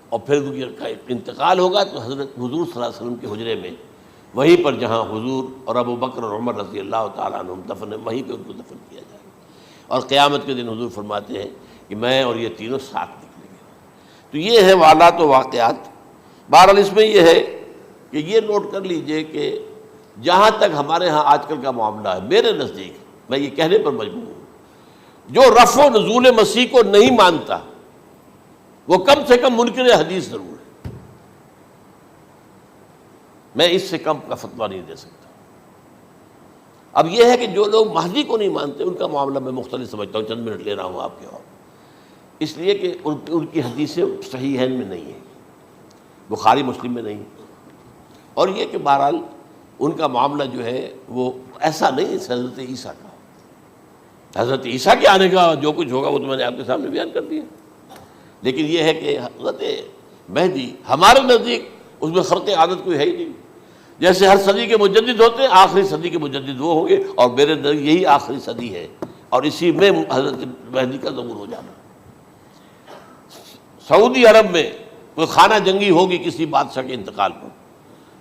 اور پھر ان کا انتقال ہوگا تو حضرت حضور صلی اللہ علیہ وسلم کے حجرے میں، وہیں پر جہاں حضور اور ابو بکر اور عمر رضی اللہ تعالیٰ عنہم دفن ہیں، وہیں پہ ان کو دفن کیا جائے گا، اور قیامت کے دن حضور فرماتے ہیں کہ میں اور یہ تینوں ساتھ نکلیں گے۔ تو یہ ہے واقعات و واقعات۔ بہرحال اس میں یہ ہے کہ یہ نوٹ کر لیجئے کہ جہاں تک ہمارے ہاں آج کل کا معاملہ ہے، میرے نزدیک میں یہ کہنے پر مجبور ہوں، جو رفع و نزول مسیح کو نہیں مانتا وہ کم سے کم منکر حدیث ضرور ہے، میں اس سے کم کا فتویٰ نہیں دے سکتا۔ اب یہ ہے کہ جو لوگ مہدی کو نہیں مانتے ان کا معاملہ میں مختلف سمجھتا ہوں، چند منٹ لے رہا ہوں آپ کے، اور اس لیے کہ ان کی حدیثیں صحیحین میں نہیں ہیں، بخاری مسلم میں نہیں، اور یہ کہ بہرحال ان کا معاملہ جو ہے وہ ایسا نہیں ہے حضرت عیسیٰ کا۔ حضرت عیسیٰ کے آنے کا جو کچھ ہوگا وہ تو میں نے آپ کے سامنے بیان کر دیا، لیکن یہ ہے کہ حضرت مہدی ہمارے نزدیک اس میں خرق عادت کوئی ہے ہی نہیں، جیسے ہر صدی کے مجدد ہوتے ہیں، آخری صدی کے مجدد وہ ہوں گے، اور میرے نزدیک یہی آخری صدی ہے، اور اسی میں حضرت مہدی کا ظہور ہو جانا۔ سعودی عرب میں کوئی خانہ جنگی ہوگی کسی بادشاہ کے انتقال پر،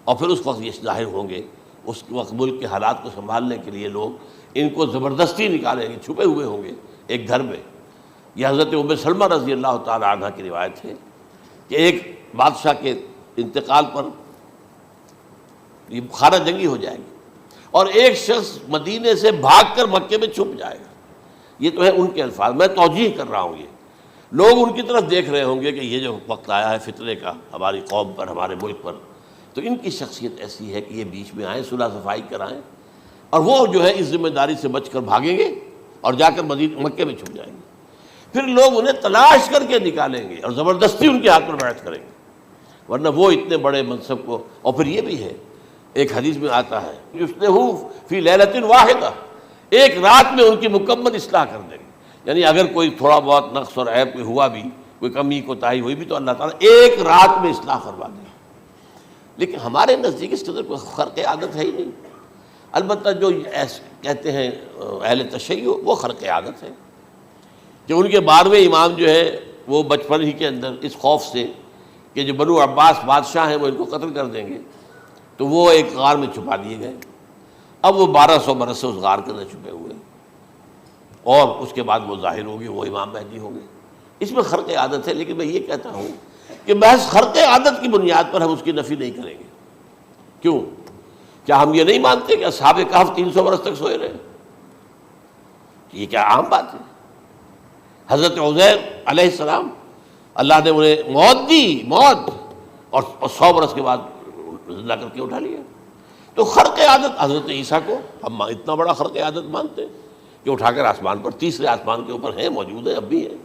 اور پھر اس وقت یہ ظاہر ہوں گے، اس وقت ملک کے حالات کو سنبھالنے کے لیے لوگ ان کو زبردستی نکالیں گے، چھپے ہوئے ہوں گے ایک گھر میں، یہ حضرت ام سلمہ رضی اللہ تعالی عنہ کی روایت ہے کہ ایک بادشاہ کے انتقال پر یہ خانہ جنگی ہو جائے گی اور ایک شخص مدینے سے بھاگ کر مکے میں چھپ جائے گا. یہ تو ہے ان کے الفاظ، میں توجیہ کر رہا ہوں. یہ لوگ ان کی طرف دیکھ رہے ہوں گے کہ یہ جو وقت آیا ہے فتنے کا ہماری قوم پر، ہمارے ملک پر، تو ان کی شخصیت ایسی ہے کہ یہ بیچ میں آئیں، صلح صفائی کرائیں، اور وہ جو ہے اس ذمہ داری سے بچ کر بھاگیں گے اور جا کر مکے میں چھپ جائیں گے. پھر لوگ انہیں تلاش کر کے نکالیں گے اور زبردستی ان کے ہاتھ پر بیعت کریں گے، ورنہ وہ اتنے بڑے منصب کو. اور پھر یہ بھی ہے، ایک حدیث میں آتا ہے یصلحو فی لیلۃ واحدہ، ایک رات میں ان کی مکمل اصلاح کر دیں گے. یعنی اگر کوئی تھوڑا بہت نقص اور عیب کوئی ہوا بھی، کوئی کمی کوتاہی ہوئی بھی، تو اللہ تعالیٰ ایک رات میں اصلاح کروا دیں گے. لیکن ہمارے نزدیک اس قدر کوئی خرق عادت ہے ہی نہیں. البتہ جو کہتے ہیں اہل تشیع، وہ خرق عادت ہے کہ ان کے 12ویں امام جو ہے وہ بچپن ہی کے اندر اس خوف سے کہ جو بنو عباس بادشاہ ہیں وہ ان کو قتل کر دیں گے، تو وہ ایک غار میں چھپا دیے گئے. اب وہ 1200 برس سے اس غار کے اندر چھپے ہوئے، اور اس کے بعد وہ ظاہر ہوگی، وہ امام مہدی ہوں گے. اس میں خرق عادت ہے، لیکن میں یہ کہتا ہوں کہ محض خرق عادت کی بنیاد پر ہم اس کی نفی نہیں کریں گے. کیوں؟ کیا ہم یہ نہیں مانتے کہ اصحاب کہف 300 برس تک سوئے رہے؟ یہ کیا عام بات ہے؟ حضرت عزیر علیہ السلام اللہ نے انہیں موت دی، موت، اور 100 برس کے بعد زندہ کر کے اٹھا لیا. تو خرق عادت حضرت عیسیٰ کو ہم اتنا بڑا خرق عادت مانتے ہیں کہ اٹھا کر آسمان پر، تیسرے آسمان کے اوپر ہیں، موجود ہیں، اب بھی ہیں.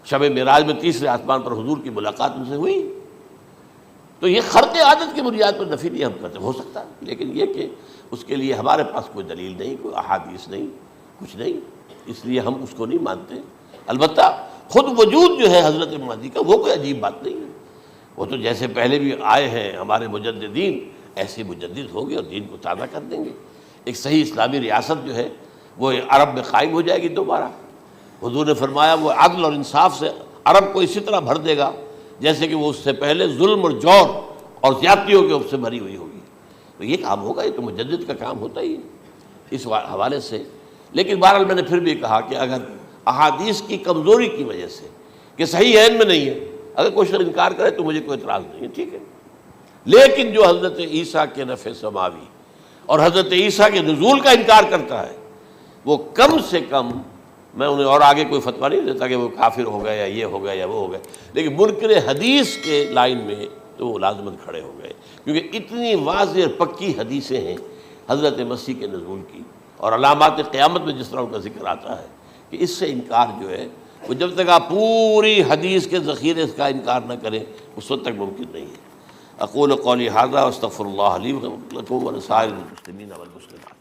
شب معراج میں تیسرے آسمان پر حضور کی ملاقات ان سے ہوئی. تو یہ خرق عادت کی بنیاد پر نفی نہیں ہم کرتے. ہو سکتا ہے، لیکن یہ کہ اس کے لیے ہمارے پاس کوئی دلیل نہیں، کوئی احادیث نہیں، کچھ نہیں، اس لیے ہم اس کو نہیں مانتے. البتہ خود وجود جو ہے حضرت مہدی کا، وہ کوئی عجیب بات نہیں ہے. وہ تو جیسے پہلے بھی آئے ہیں ہمارے مجددین، ایسے مجدد ہوں گے اور دین کو تازہ کر دیں گے. ایک صحیح اسلامی ریاست جو ہے وہ عرب میں قائم ہو جائے گی دوبارہ. حضور نے فرمایا وہ عدل اور انصاف سے عرب کو اسی طرح بھر دے گا جیسے کہ وہ اس سے پہلے ظلم اور جور اور زیادتیوں کے سے بھری ہوئی ہوگی. تو یہ کام ہوگا، یہ تو مجدد کا کام ہوتا ہی ہے اس حوالے سے. لیکن بہرحال میں نے پھر بھی کہا کہ اگر احادیث کی کمزوری کی وجہ سے کہ صحیح عین میں نہیں ہے، اگر کوئی شخص انکار کرے تو مجھے کوئی اعتراض نہیں ہے، ٹھیک ہے. لیکن جو حضرت عیسیٰ کے نفع سماوی اور حضرت عیسیٰ کے نزول کا انکار کرتا ہے، وہ کم سے کم، میں انہیں اور آگے کوئی فتویٰ نہیں دیتا کہ وہ کافر ہو گئے یا یہ ہو گئے یا وہ ہو گئے، لیکن منکر حدیث کے لائن میں تو وہ لازماً کھڑے ہو گئے، کیونکہ اتنی واضح اور پکی حدیثیں ہیں حضرت مسیح کے نزول کی، اور علامات قیامت میں جس طرح ان کا ذکر آتا ہے کہ اس سے انکار جو ہے وہ جب تک آپ پوری حدیث کے ذخیرے کا انکار نہ کریں اس وقت تک ممکن نہیں ہے. اقول قولی ھذا واستغفر اللہ لی ولکم ولسائر المسلمین والمسلمات.